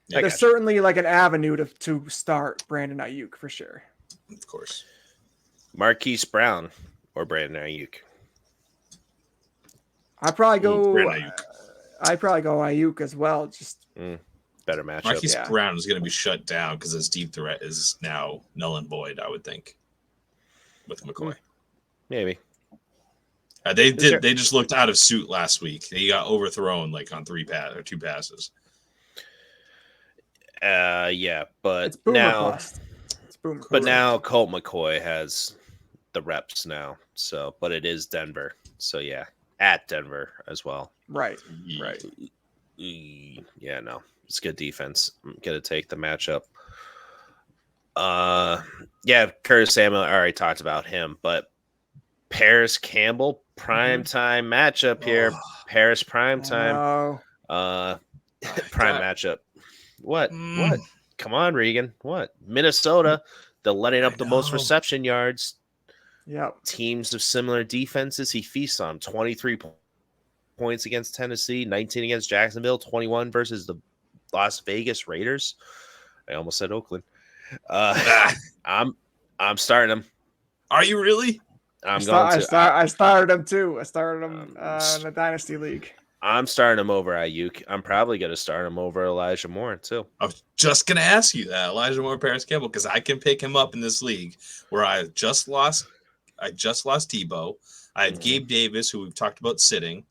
There's certainly like an avenue to start Brandon Ayuk for sure. Of course. Marquise Brown or Brandon Ayuk. I'd probably go Ayuk as well. Just better matchup. Marquise Brown is going to be shut down because his deep threat is now null and void, I would think, with McCoy. Maybe. They just looked out of suit last week. He got overthrown like on 2 passes. But it's now now Colt McCoy has the reps now. So, but it is Denver. So yeah, at Denver as well. Right. Yeah, no, it's good defense. I'm gonna take the matchup. Curtis Samuel, I already talked about him, but Parris Campbell, primetime matchup here. Paris primetime. Prime matchup. What? Come on, Regan. What? Minnesota, they're letting up the most reception yards. Yep. Teams of similar defenses, he feasts on 23 points against Tennessee, 19 against Jacksonville, 21 versus the Las Vegas Raiders. I almost said Oakland. I'm starting him. Are you really? I started him too. I started him in the Dynasty League. I'm starting him over Ayuk. I'm probably going to start him over Elijah Moore too. I was just going to ask you that, Elijah Moore, Parris Campbell, because I can pick him up in this league where I just lost Tebow. I have Gabe Davis, who we've talked about sitting.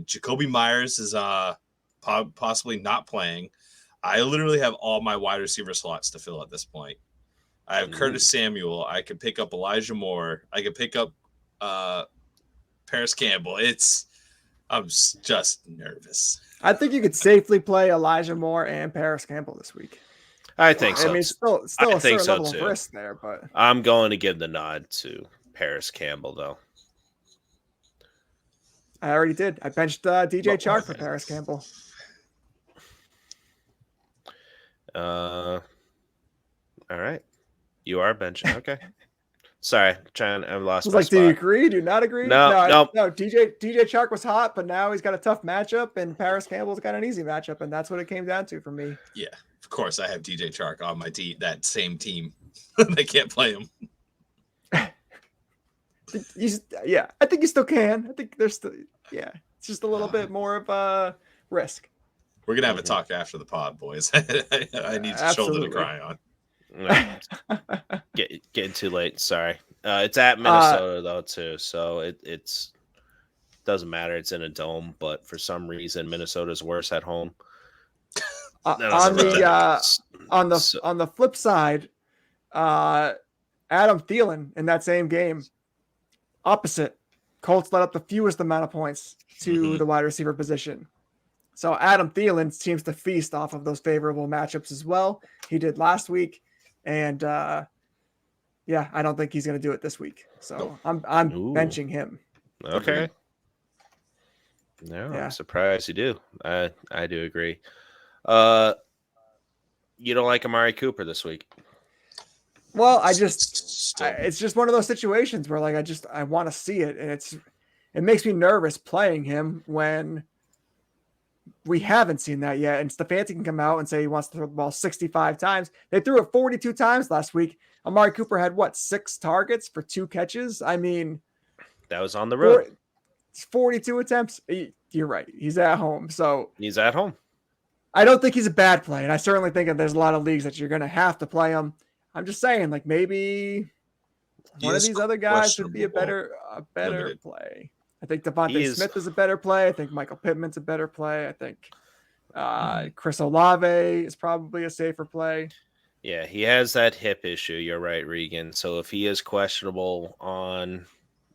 Jacoby Myers is possibly not playing. I literally have all my wide receiver slots to fill at this point. I have Curtis Samuel. I could pick up Elijah Moore. I could pick up Parris Campbell. I'm just nervous. I think you could safely play Elijah Moore and Parris Campbell this week. I think so. I mean, still a certain level of risk there, but I'm going to give the nod to Parris Campbell, though. I already did. I benched DJ Chark for Parris Campbell. All right. You are benching. Okay. Sorry, I've lost my spot. Do you agree? Do you not agree? No. DJ Chark was hot, but now he's got a tough matchup, and Parris Campbell's got an easy matchup, and that's what it came down to for me. Yeah, of course. I have DJ Chark on my team, that same team. They can't play him. I think you still can. I think there's still, it's just a little bit more of a risk. We're gonna have a talk after the pod, boys. I need a shoulder to cry on. Getting too late. Sorry. It's at Minnesota though too, so it's doesn't matter. It's in a dome, but for some reason Minnesota's worse at home. On the flip side, Adam Thielen in that same game, opposite. Colts let up the fewest amount of points to the wide receiver position. So Adam Thielen seems to feast off of those favorable matchups as well. He did last week. And I don't think he's going to do it this week. So I'm benching him. Okay. No, I'm surprised you do. I do agree. You don't like Amari Cooper this week? Well, it's just one of those situations where I want to see it, and it makes me nervous playing him when we haven't seen that yet. And Stefanski can come out and say he wants to throw the ball 65 times. They threw it 42 times last week. Amari Cooper had 6 targets for 2 catches. I mean, that was on the road. 42 attempts. You're right. He's at home. So he's at home. I don't think he's a bad play. And I certainly think that there's a lot of leagues that you're going to have to play him. I'm just saying, maybe one of these other guys would be a better play. I think Devontae Smith is a better play. I think Michael Pittman's a better play. Chris Olave is probably a safer play. Yeah, he has that hip issue. You're right, Regan. So if he is questionable on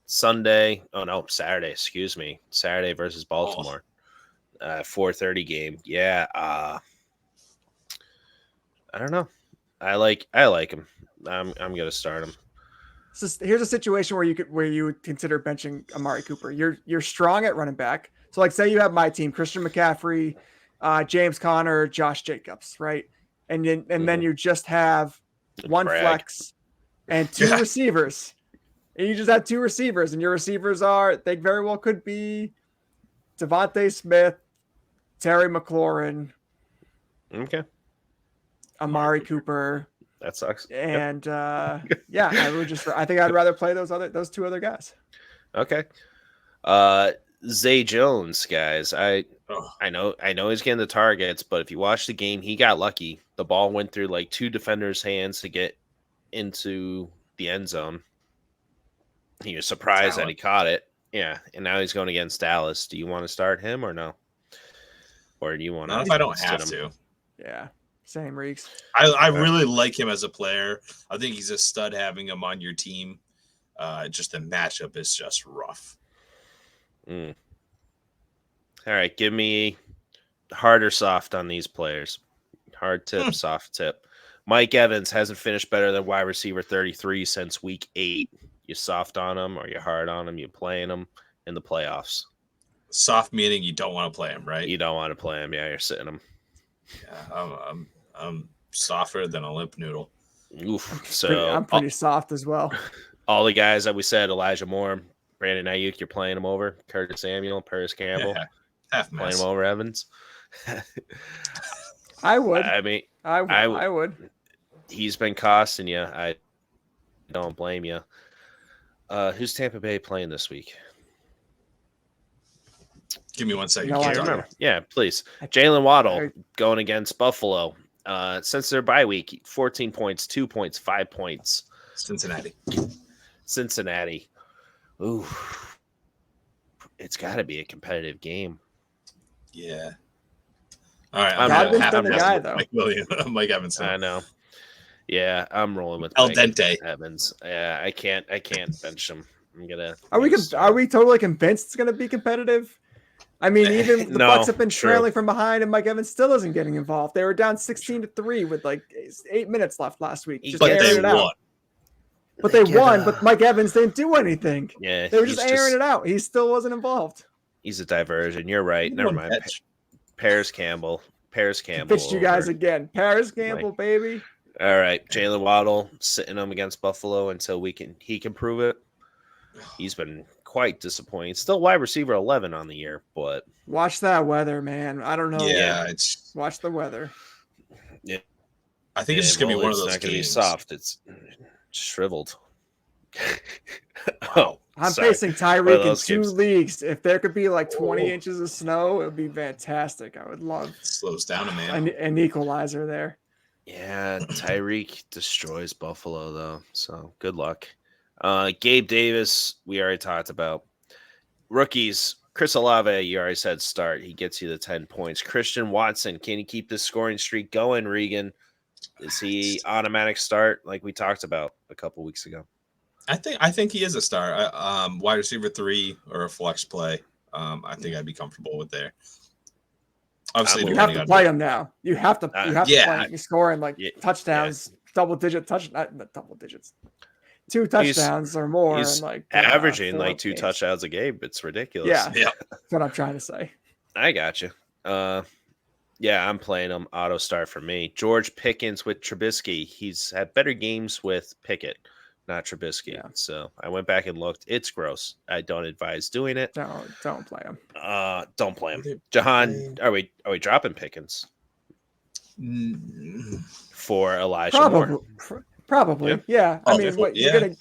Saturday versus Baltimore, 4:30 game. Yeah, I don't know. I like him. I'm gonna start him. So here's a situation where you would consider benching Amari Cooper. You're strong at running back. So like say you have my team, Christian McCaffrey, James Conner, Josh Jacobs, right? And then you just have one flex and two receivers. And you just have two receivers, and your receivers they very well could be Devontae Smith, Terry McLaurin, Amari Cooper. That sucks. And I think I'd rather play those two other guys. Okay. Zay Jones, guys. I know he's getting the targets, but if you watch the game, he got lucky. The ball went through like two defenders' hands to get into the end zone. He was surprised that he caught it. Yeah, and now he's going against Dallas. Do you want to start him or no? Or do you want to? Not if I don't have to. Yeah, same Reeks. I really like him as a player. I think he's a stud having him on your team. Just the matchup is just rough. All right, give me hard or soft on these players. Hard tip, soft tip. Mike Evans hasn't finished better than wide receiver 33 since week 8. You soft on him or you hard on him? You playing him in the playoffs? Soft meaning you don't want to play him, right? You don't want to play him. Yeah, you're sitting him. Yeah, I'm softer than a limp noodle. Oof. I'm pretty soft as well. All the guys that we said, Elijah Moore, Brandon Ayuk, you're playing him over. Curtis Samuel, Parris Campbell, playing him over Evans. I would. I mean, I would. He's been costing you. I don't blame you. Who's Tampa Bay playing this week? Give me 1 second. I remember. Yeah, please. Jaylen Waddle going against Buffalo. Since their bye week, 14 points, 2 points, 5 points. Cincinnati. Ooh. It's got to be a competitive game. Yeah. All right. I'm the guy, though. Mike Evans. I know. Yeah, I'm rolling with El Mike Dente Evans. Yeah, I can't bench him. I'm gonna. Are we totally convinced it's gonna be competitive? I mean, even the Bucks have been trailing from behind, and Mike Evans still isn't getting involved. They were down 16-3 with like 8 minutes left last week. But they won. But they won. But Mike Evans didn't do anything. Yeah, they were just airing it out. He still wasn't involved. He's a diversion. You're right. Never mind. Parris Campbell. Pitched you guys again. Parris Campbell, baby. All right, Jaylen Waddle sitting him against Buffalo until he can prove it. He's been quite disappointing. Still wide receiver 11 on the year, but watch that weather, man. I don't know. Yeah, watch the weather. Yeah, I think it's just gonna be one of those. It's not gonna be games. soft. It's shriveled. I'm facing Tyreek in 2 leagues. If there could be like 20 inches of snow, it would be fantastic. I would love. Slows down a man. An equalizer there. Yeah, Tyreek destroys Buffalo though, so good luck. Gabe Davis, we already talked about. Rookies, Chris Olave, you already said start. He gets you the 10 points. Christian Watson, can he keep this scoring streak going, Regan? Is he automatic start like we talked about a couple weeks ago? I think he is a star. Wide receiver 3 or a flex play. I think I'd be comfortable with there. Obviously, you have to play him now. You have to play him. He's scoring touchdowns, double digits. 2 touchdowns or more. He's and averaging 2 touchdowns a game. It's ridiculous. Yeah, that's what I'm trying to say. I got you. Yeah, I'm playing him auto start for me. George Pickens with Trubisky. He's had better games with Pickett, not Trubisky. Yeah. So I went back and looked. It's gross. I don't advise doing it. Don't play him. Don't play him. Jahan, are we dropping Pickens for Elijah Moore? Probably. Yeah. I mean,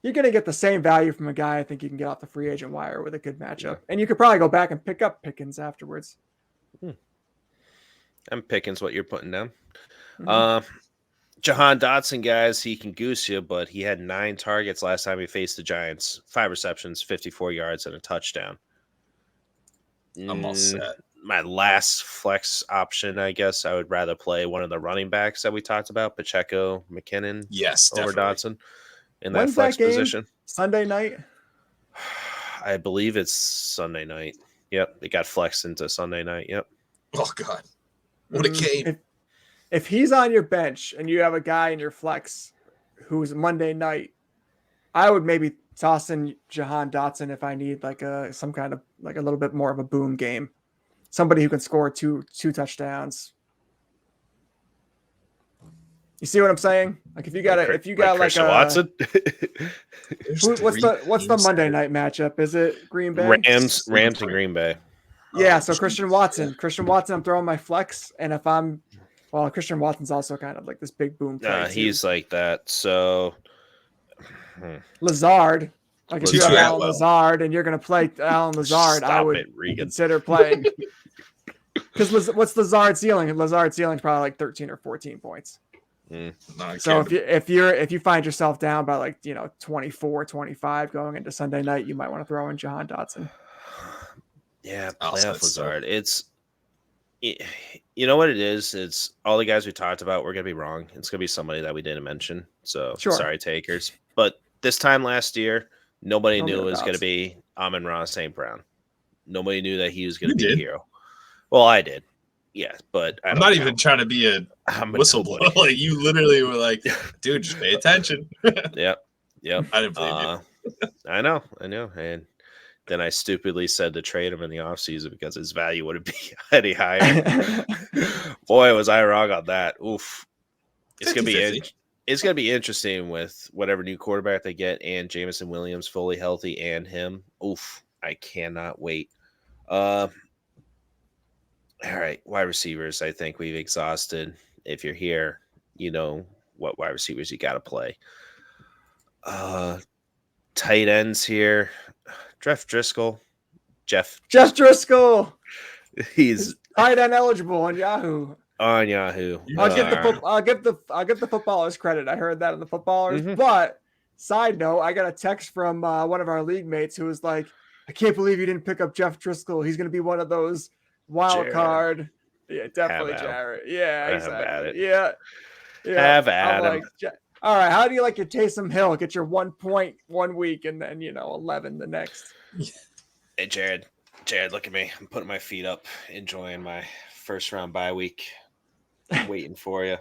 you're gonna get the same value from a guy I think you can get off the free agent wire with a good matchup, and you could probably go back and pick up Pickens afterwards. I'm Pickens. What you're putting down. Jahan Dotson, guys, he can goose you, but he had 9 targets last time he faced the Giants. 5 receptions, 54 yards, and a touchdown. I'm all set. my last flex option, I guess I would rather play one of the running backs that we talked about, Pacheco, McKinnon, Yes, over definitely. Dotson in that When's flex that game? position. Sunday night? I believe it's Sunday night. Yep, it got flexed into Sunday night. Yep. Oh God, what a game! If he's on your bench and you have a guy in your flex who's Monday night, I would maybe toss in Jahan Dotson if I need like some kind of like a little bit more of a boom game. Somebody who can score two touchdowns. You see what I'm saying? Like if you got like Christian Watson. what's the Monday night matchup? Is it Green Bay? Rams and Green Bay. Yeah, so Christian Watson, I'm throwing my flex, and if I'm Christian Watson's also kind of like this big boom play. He's like that. So Lazard, like if you have Alan Lazard and you're going to play Alan Lazard, I would consider playing. Because what's Lazard's ceiling? Lazard's ceiling is probably like 13 or 14 points. So if you find yourself down by like 24, 25 going into Sunday night, you might want to throw in Jahan Dotson. Yeah, playoff Lazard. You know what it is? It's all the guys we talked about. We're gonna be wrong. It's gonna be somebody that we didn't mention. So sorry, takers. But this time last year, nobody knew it was gonna be Amon-Ra St. Brown. Nobody knew that he was gonna be a hero. Well, I did. Yeah, but I'm not even trying to be a whistleblower. Like you literally were like, dude, just pay attention. Yep. I didn't believe you. I know. And then I stupidly said to trade him in the offseason because his value wouldn't be any higher. Boy, was I wrong on that. Oof. It's gonna be interesting with whatever new quarterback they get and Jameson Williams fully healthy and him. Oof. I cannot wait. All right, wide receivers. I think we've exhausted. If you're here, you know what wide receivers you got to play. Tight ends here. Jeff Driscoll. He's tight end eligible on Yahoo. I'll give the footballers credit. I heard that on the footballers. But side note, I got a text from one of our league mates who was like, "I can't believe you didn't pick up Jeff Driscoll. He's going to be one of those wild card." Yeah, definitely Jared. Yeah, exactly. Yeah. Have at him. All right, how do you like your Taysom Hill? Get your 1 point 1 week and then 11 the next. Hey Jared, look at me. I'm putting my feet up, enjoying my first round bye week. Waiting for you.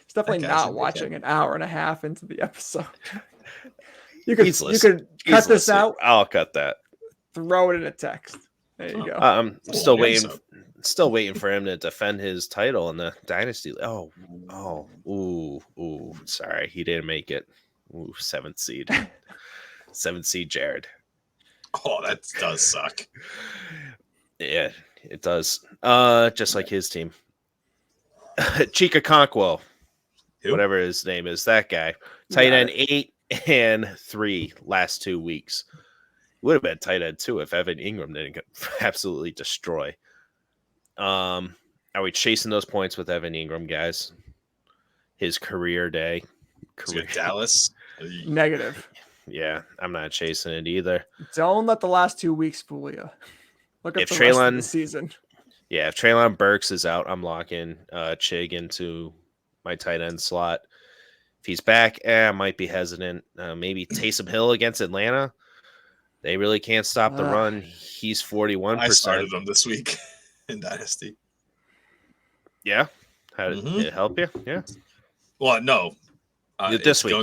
It's definitely not watching an hour and a half into the episode. You could cut this out. I'll cut that. Throw it in a text. There you go. I'm still waiting for him to defend his title in the dynasty. Sorry, he didn't make it. 7th seed. 7th seed Jared. Oh, that does suck. Yeah, it does. Just like his team. Chika Conquo, whatever his name is, that guy. Tight end 8 and 3 last 2 weeks. Would have been tight end 2 if Evan Ingram didn't absolutely destroy. Are we chasing those points with Evan Ingram, guys? His career day. Dallas? Negative. Yeah, I'm not chasing it either. Don't let the last 2 weeks fool you. Look at the rest of the season. Yeah, if Treylon Burks is out, I'm locking Chig into my tight end slot. If he's back, I might be hesitant. Maybe Taysom Hill against Atlanta. They really can't stop the run. He's 41%. I started him this week in Dynasty. Yeah? How did it help you? Yeah. Well, no. This week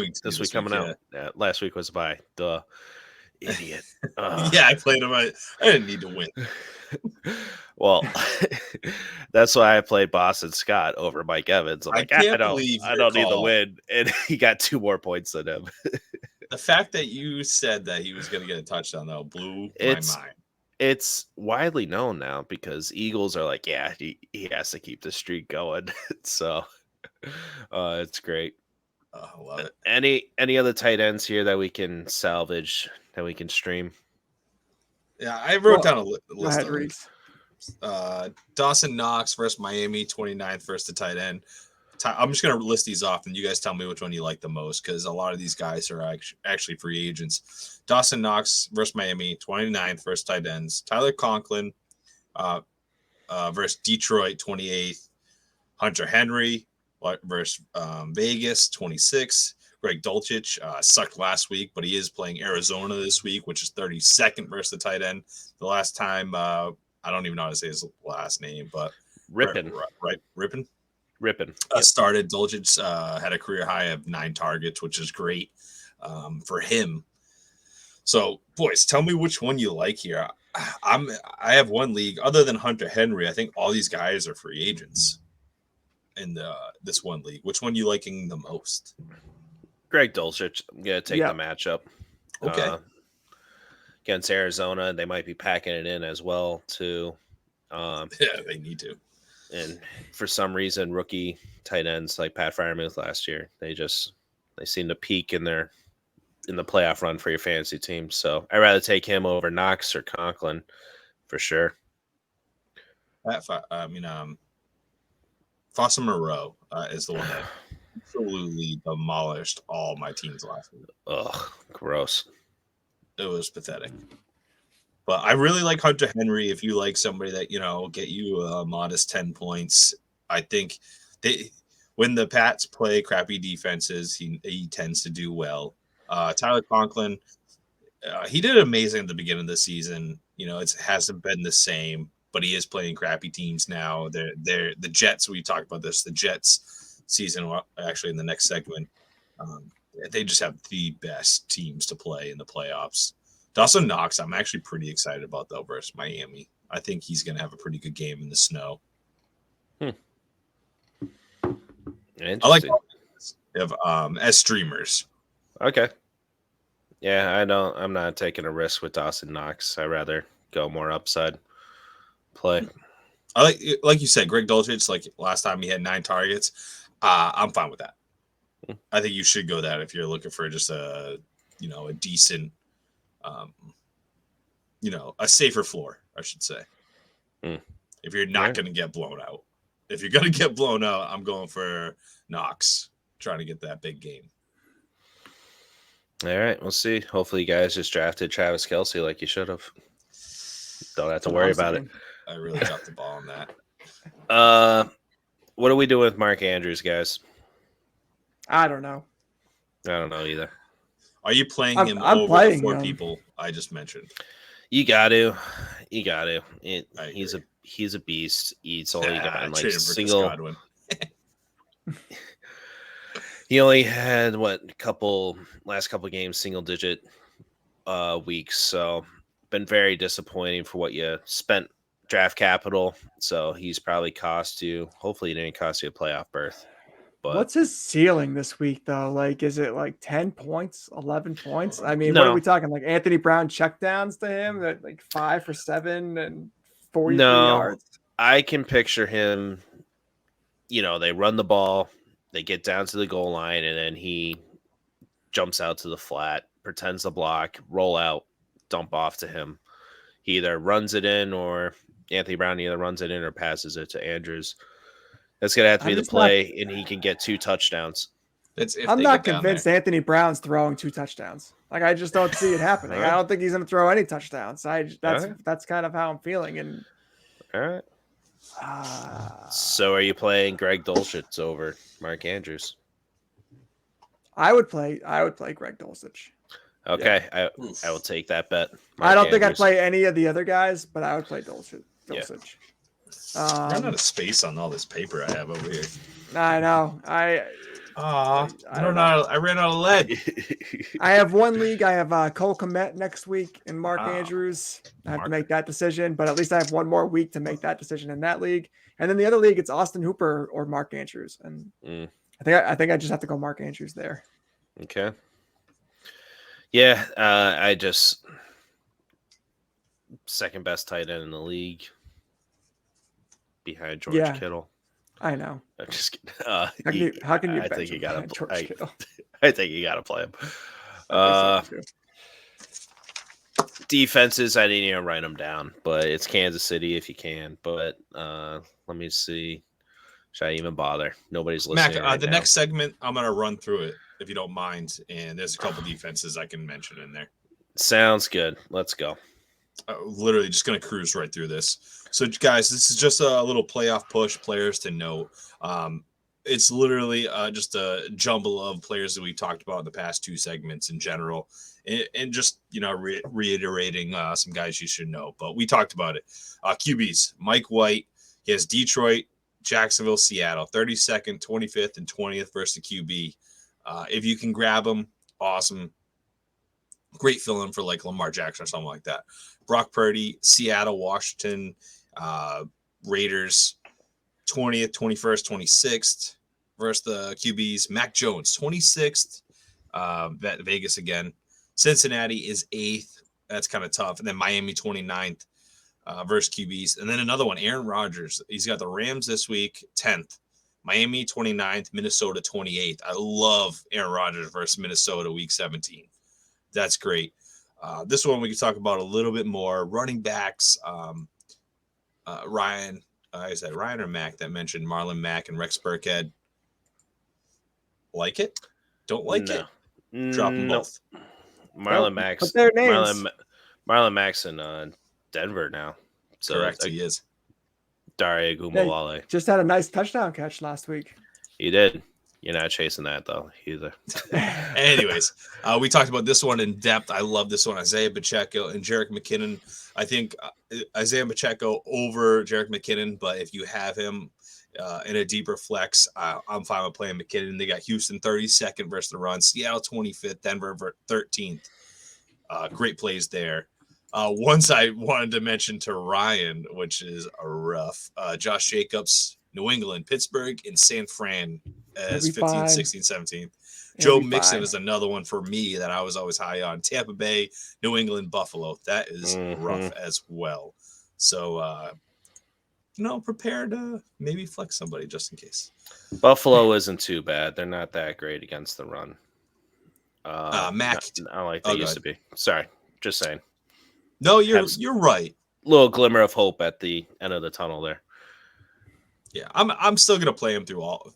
coming out. Yeah, last week was a bye. Duh. Idiot. Yeah, I played him. I didn't need to win. Well, that's why I played Boston Scott over Mike Evans. I'm like, I don't need the win. And he got 2 more points than him. The fact that you said that he was going to get a touchdown, though, blew my mind. It's widely known now because Eagles are like, yeah, he has to keep the streak going. So it's great. I love it. Any other tight ends here that we can salvage, that we can stream? Yeah, I wrote down a list of them. Dawson Knox versus Miami, 29th versus the tight end. I'm just going to list these off, and you guys tell me which one you like the most, because a lot of these guys are actually free agents. Dawson Knox versus Miami, 29th versus tight ends. Tyler Conklin versus Detroit, 28th. Hunter Henry versus Vegas, 26th. Greg Dulcich sucked last week, but he is playing Arizona this week, which is 32nd versus the tight end. The last time, I don't even know how to say his last name, but Rippin. Right? Rippin? Rippin. Started. Dulcich had a career high of 9 targets, which is great for him. So, boys, tell me which one you like here. I have one league other than Hunter Henry. I think all these guys are free agents in this one league. Which one you liking the most? Greg Dulcich. I'm gonna take the matchup. Okay. Against Arizona, they might be packing it in as well too. Yeah, they need to. And for some reason, rookie tight ends like Pat Freiermuth last year, they seem to peak in the playoff run for your fantasy team. So I'd rather take him over Knox or Conklin for sure. Foster Moreau is the one that absolutely demolished all my teams last week. Ugh, gross. It was pathetic. But I really like Hunter Henry. If you like somebody that, get you a modest 10 points, I think when the Pats play crappy defenses, he tends to do well. Tyler Conklin, he did amazing at the beginning of the season. It hasn't been the same, but he is playing crappy teams now. They're the Jets. We talked about this. The Jets season, actually in the next segment, they just have the best teams to play in the playoffs. Dawson Knox, I'm actually pretty excited about though versus Miami. I think he's going to have a pretty good game in the snow. I like as streamers. Okay. Yeah, I'm not taking a risk with Dawson Knox. I'd rather go more upside play. I like you said, Greg Dulcich, like last time he had 9 targets. I'm fine with that. I think you should go that if you're looking for just a decent, a safer floor, I should say. If you're not going to get blown out. If you're going to get blown out, I'm going for Knox, trying to get that big game. All right, we'll see. Hopefully you guys just drafted Travis Kelce like you should have. Don't have to worry about it. I really dropped the ball on that. What are we doing with Mark Andrews, guys? I don't know. I don't know either. Are you playing him over the 4 people I just mentioned? You got to. He's a beast. He's only gotten like single. He only had last couple games single digit weeks. So been very disappointing for what you spent draft capital. So he's probably cost you. Hopefully, he didn't cost you a playoff berth. But what's his ceiling this week, though? Like, is it like 10 points, 11 points? I mean, what are we talking? Like Anthony Brown checkdowns to him at like 5 for 7 and 43 yards? I can picture him, they run the ball, they get down to the goal line, and then he jumps out to the flat, pretends to block, roll out, dump off to him. He either runs it in or Anthony Brown either runs it in or passes it to Andrews. That's going to have to be the play, and he can get 2 touchdowns. I'm not convinced Anthony Brown's throwing 2 touchdowns. Like, I just don't see it happening. I don't think he's going to throw any touchdowns. That's kind of how I'm feeling. And all right. So are you playing Greg Dulcich over Mark Andrews? I would play Greg Dulcich. Okay, yeah. I will take that bet. I don't think I'd play any of the other guys, but I would play Dulcich. Yeah. I'm out of space on all this paper I have over here. I know. I ran out of lead. I have one league. I have Cole Kmet next week and Mark Andrews. I have to make that decision, but at least I have one more week to make that decision in that league. And then the other league, it's Austin Hooper or Mark Andrews. And I think I just have to go Mark Andrews there. Okay. Yeah, I just second best tight end in the league behind George Kittle. I know. I'm just kidding. How can you? I think you got to. Kittle? I think you got to play him. Defenses, I didn't even write them down, but it's Kansas City if you can. But let me see. Should I even bother? Nobody's listening. Mac, the next segment, I'm gonna run through it if you don't mind, and there's a couple defenses I can mention in there. Sounds good. Let's go. literally just going to cruise right through this. So, guys, this is just a little playoff push, players to note. It's literally just a jumble of players that we talked about in the past 2 segments in general, and just, reiterating some guys you should know. But we talked about it. QBs, Mike White. He has Detroit, Jacksonville, Seattle, 32nd, 25th, and 20th versus the QB. If you can grab him, awesome. Great fill-in for like Lamar Jackson or something like that. Brock Purdy, Seattle, Washington, Raiders, 20th, 21st, 26th versus the QBs. Mac Jones, 26th, Vegas again. Cincinnati is 8th. That's kind of tough. And then Miami, 29th versus QBs. And then another one, Aaron Rodgers. He's got the Rams this week, 10th. Miami, 29th. Minnesota, 28th. I love Aaron Rodgers versus Minnesota, week 17. That's great. This one we can talk about a little bit more. Running backs, Ryan, is that Ryan or Mac that mentioned Marlon Mack and Rex Burkhead? Like it? Don't like it? Drop them both. Marlon Mack's. But their names. Marlon Mack's in Denver now. So correct, he is. Daria Gumawale. Just had a nice touchdown catch last week. He did. You're not chasing that, though, either. Anyways, we talked about this one in depth. I love this one. Isaiah Pacheco and Jerick McKinnon. I think Isaiah Pacheco over Jerick McKinnon, but if you have him in a deeper flex, I'm fine with playing McKinnon. They got Houston 32nd versus the run, Seattle 25th, Denver 13th. Great plays there. Once I wanted to mention to Ryan, which is a rough, Josh Jacobs, New England, Pittsburgh, and San Fran as 15, 16, 17. Joe Mixon is another one for me that I was always high on. Tampa Bay, New England, Buffalo. That is rough as well. So, prepare to maybe flex somebody just in case. Buffalo isn't too bad. They're not that great against the run. Mac. Not like they used to be. Sorry. Just saying. No, you're right. Little glimmer of hope at the end of the tunnel there. Yeah, I'm still gonna play him through all.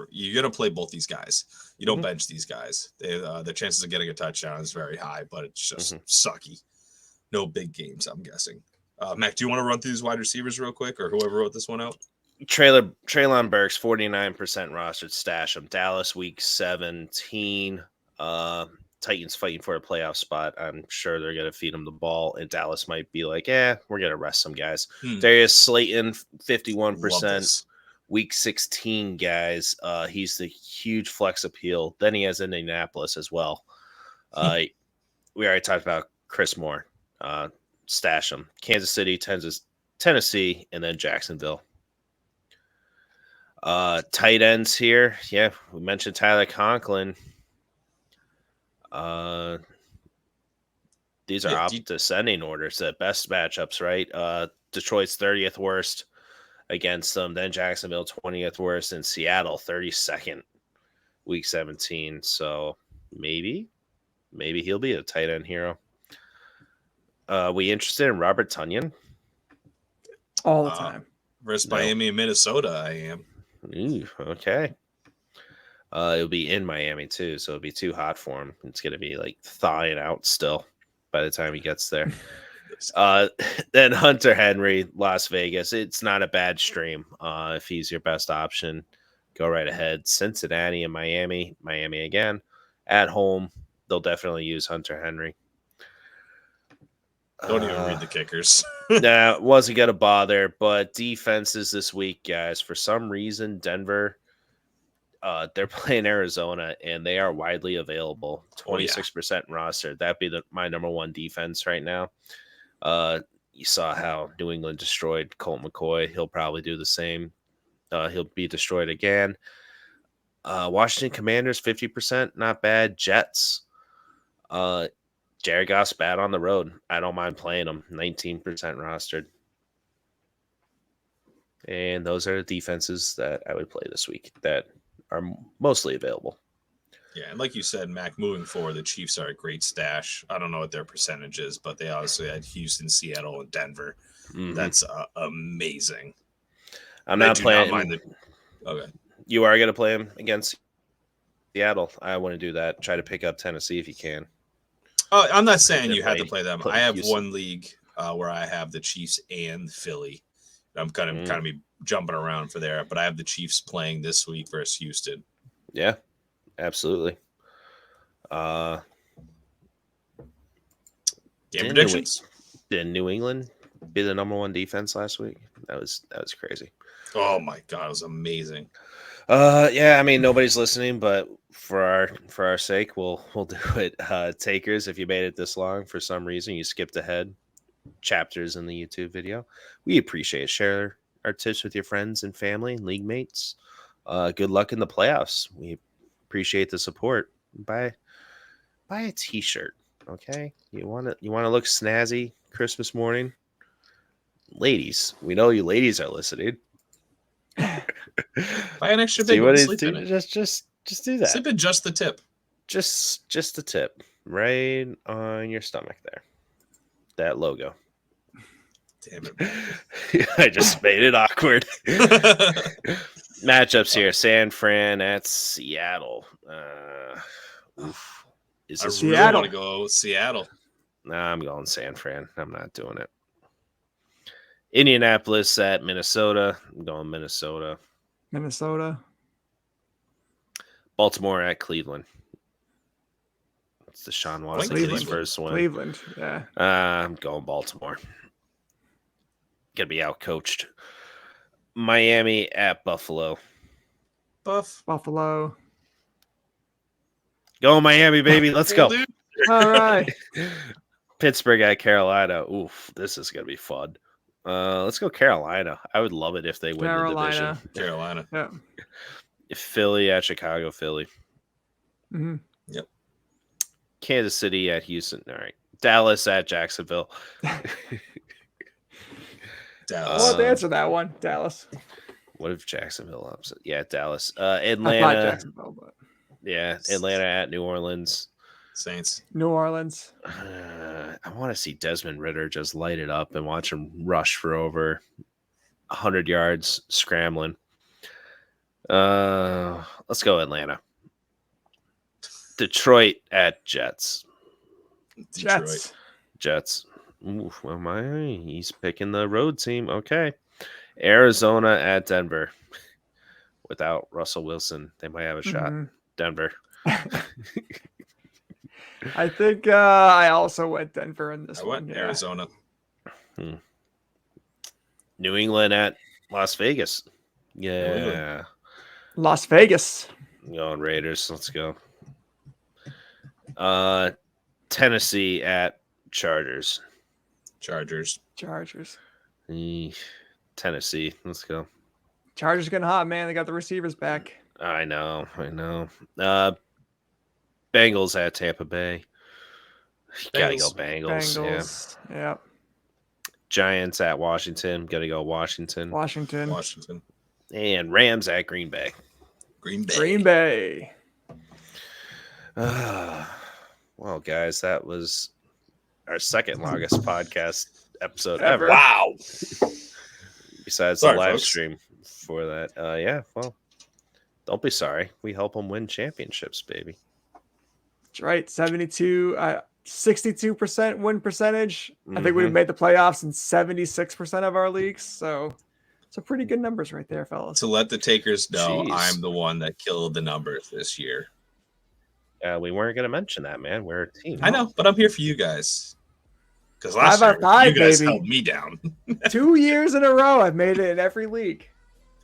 You're gonna play both these guys. You don't bench these guys. The chances of getting a touchdown is very high, but it's just sucky. No big games, I'm guessing. Mac, do you want to run through these wide receivers real quick, or whoever wrote this one out? Treylon Burks, 49% rostered. Stash him. Dallas week 17. Titans fighting for a playoff spot. I'm sure they're gonna feed him the ball, and Dallas might be like, we're gonna rest some guys. Darius Slayton, 51%. Week 16, guys. He's the huge flex appeal. Then he has Indianapolis as well. We already talked about Chris Moore. Stash him. Kansas City, Tennessee, and then Jacksonville. Tight ends here. Yeah, we mentioned Tyler Conklin. These are descending orders. The best matchups, right? Detroit's 30th worst against them, then Jacksonville 20th worst, and Seattle 32nd week 17. So maybe he'll be a tight end hero. We interested in Robert Tonyan? All the time. Versus Miami and Minnesota, I am. Ooh, okay. It'll be in Miami too, so it'll be too hot for him. It's gonna be like thawing out still by the time he gets there. Then Hunter Henry, Las Vegas. It's not a bad stream. If he's your best option, go right ahead. Cincinnati and Miami. Miami again. At home, they'll definitely use Hunter Henry. Don't even read the kickers. Nah, wasn't gonna bother. But defenses this week, guys. For some reason, Denver. They're playing Arizona, and they are widely available. 26% roster. That'd be my number one defense right now. You saw how New England destroyed Colt McCoy. He'll probably do the same. He'll be destroyed again. Washington Commanders, 50%. Not bad. Jets. Jared Goff's bad on the road. I don't mind playing him. 19% rostered. And those are the defenses that I would play this week that are mostly available. Yeah, and like you said, Mac, moving forward, the Chiefs are a great stash. I don't know what their percentage is, but they obviously had Houston, Seattle, and Denver. That's amazing. I'm not playing. Okay. You are going to play him against Seattle. I want to do that. Try to pick up Tennessee if you can. I'm not saying you have to play them. I have one league where I have the Chiefs and Philly. I'm kind of be jumping around for there, but I have the Chiefs playing this week versus Houston. Yeah, absolutely. Game predictions. Did New England be the number 1 defense last week? That was crazy. Oh my God, it was amazing. Yeah, I mean nobody's listening, but for our sake, we'll do it. Takers, if you made it this long for some reason, you skipped ahead chapters in the YouTube video. We appreciate it. Share our tips with your friends and family and league mates. Good luck in the playoffs. We appreciate the support. Buy a t-shirt, okay? You want to look snazzy Christmas morning? Ladies, we know you ladies are listening. Buy an extra big one. Sleep in it. Just do that. Sleep in just the tip. Just the tip, right on your stomach there. That logo. Damn it. I just made it awkward. Matchups here. San Fran at Seattle. Is this I really want to go Seattle. Nah, I'm going San Fran. I'm not doing it. Indianapolis at Minnesota. I'm going Minnesota. Baltimore at Cleveland. That's the Sean Watson first one. Cleveland, yeah. I'm going Baltimore. Gonna be outcoached. Miami at Buffalo. Buffalo. Go Miami, baby. Let's go. All right. Pittsburgh at Carolina. Oof, this is gonna be fun. Let's go Carolina. I would love it if they win the division. Carolina. Yeah. Philly at Chicago. Philly. Mm-hmm. Yep. Kansas City at Houston. All right. Dallas at Jacksonville. Dallas. Well, to answer that one, Dallas. What if Jacksonville upset? Yeah, Dallas. I Atlanta. thought Jacksonville, but Yeah, Atlanta at New Orleans. Saints. New Orleans. I want to see Desmond Ridder just light it up and watch him rush for over 100 yards scrambling. Let's go Atlanta. Detroit at Jets. Jets. Ooh, well, he's picking the road team. Okay. Arizona at Denver. Without Russell Wilson, they might have a shot. Denver. I think I also went Denver in this one. I went Arizona. New England at Las Vegas. Yeah. Las Vegas. Going Raiders. Let's go. Tennessee at Chargers. Chargers. Tennessee. Let's go. Chargers getting hot, man. They got the receivers back. I know. Bengals at Tampa Bay. Gotta go Bengals. Yeah. Giants at Washington. Gotta go Washington. And Rams at Green Bay. Green Bay. Well, guys, that was our second longest podcast episode ever. Wow. Besides the live stream for that. Yeah, well, don't be sorry. We help them win championships, baby. That's right. 62% win percentage. I think we've made the playoffs in 76% of our leagues. So it's a pretty good numbers right there, fellas. To let the takers know, I'm the one that killed the numbers this year. We weren't going to mention that, man. We're a team. I know, but I'm here for you guys. Because last year, you guys held me down. 2 years in a row, I've made it in every league.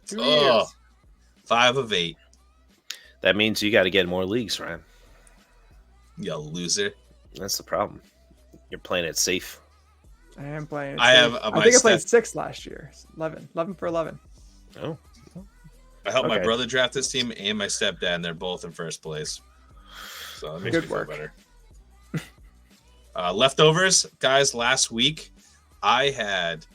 2 years. 5 of 8. That means you got to get more leagues, Ryan. You loser. That's the problem. You're playing it safe. I am playing it I safe. have. I think I played 6 last year. 11 for 11. Oh. I helped my brother draft this team and my stepdad, and they're both in first place. So that makes me feel better. Leftovers, guys. Last week, I had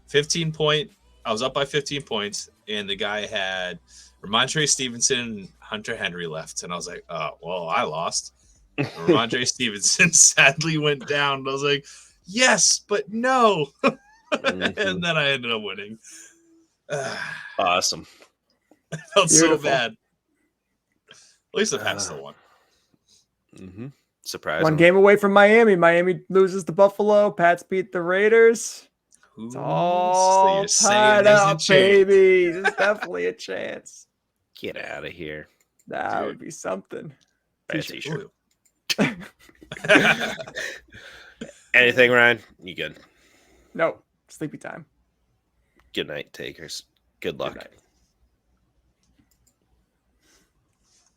15 point. I was up by 15 points, and the guy had Ramondre Stevenson and Hunter Henry left, and I was like, "Oh, well, I lost." Ramondre Stevenson sadly went down. And I was like, "Yes, but no," and then I ended up winning. Awesome. I felt so bad. At least the Pats still won. surprise. One game away from Miami. Miami loses to Buffalo. Pats beat the Raiders. It's all tied up, baby. There's definitely a chance. Get out of here. That would be something. Buy a t-shirt. Anything, Ryan? You good? No. Sleepy time. Good night, takers. Good luck. Good night.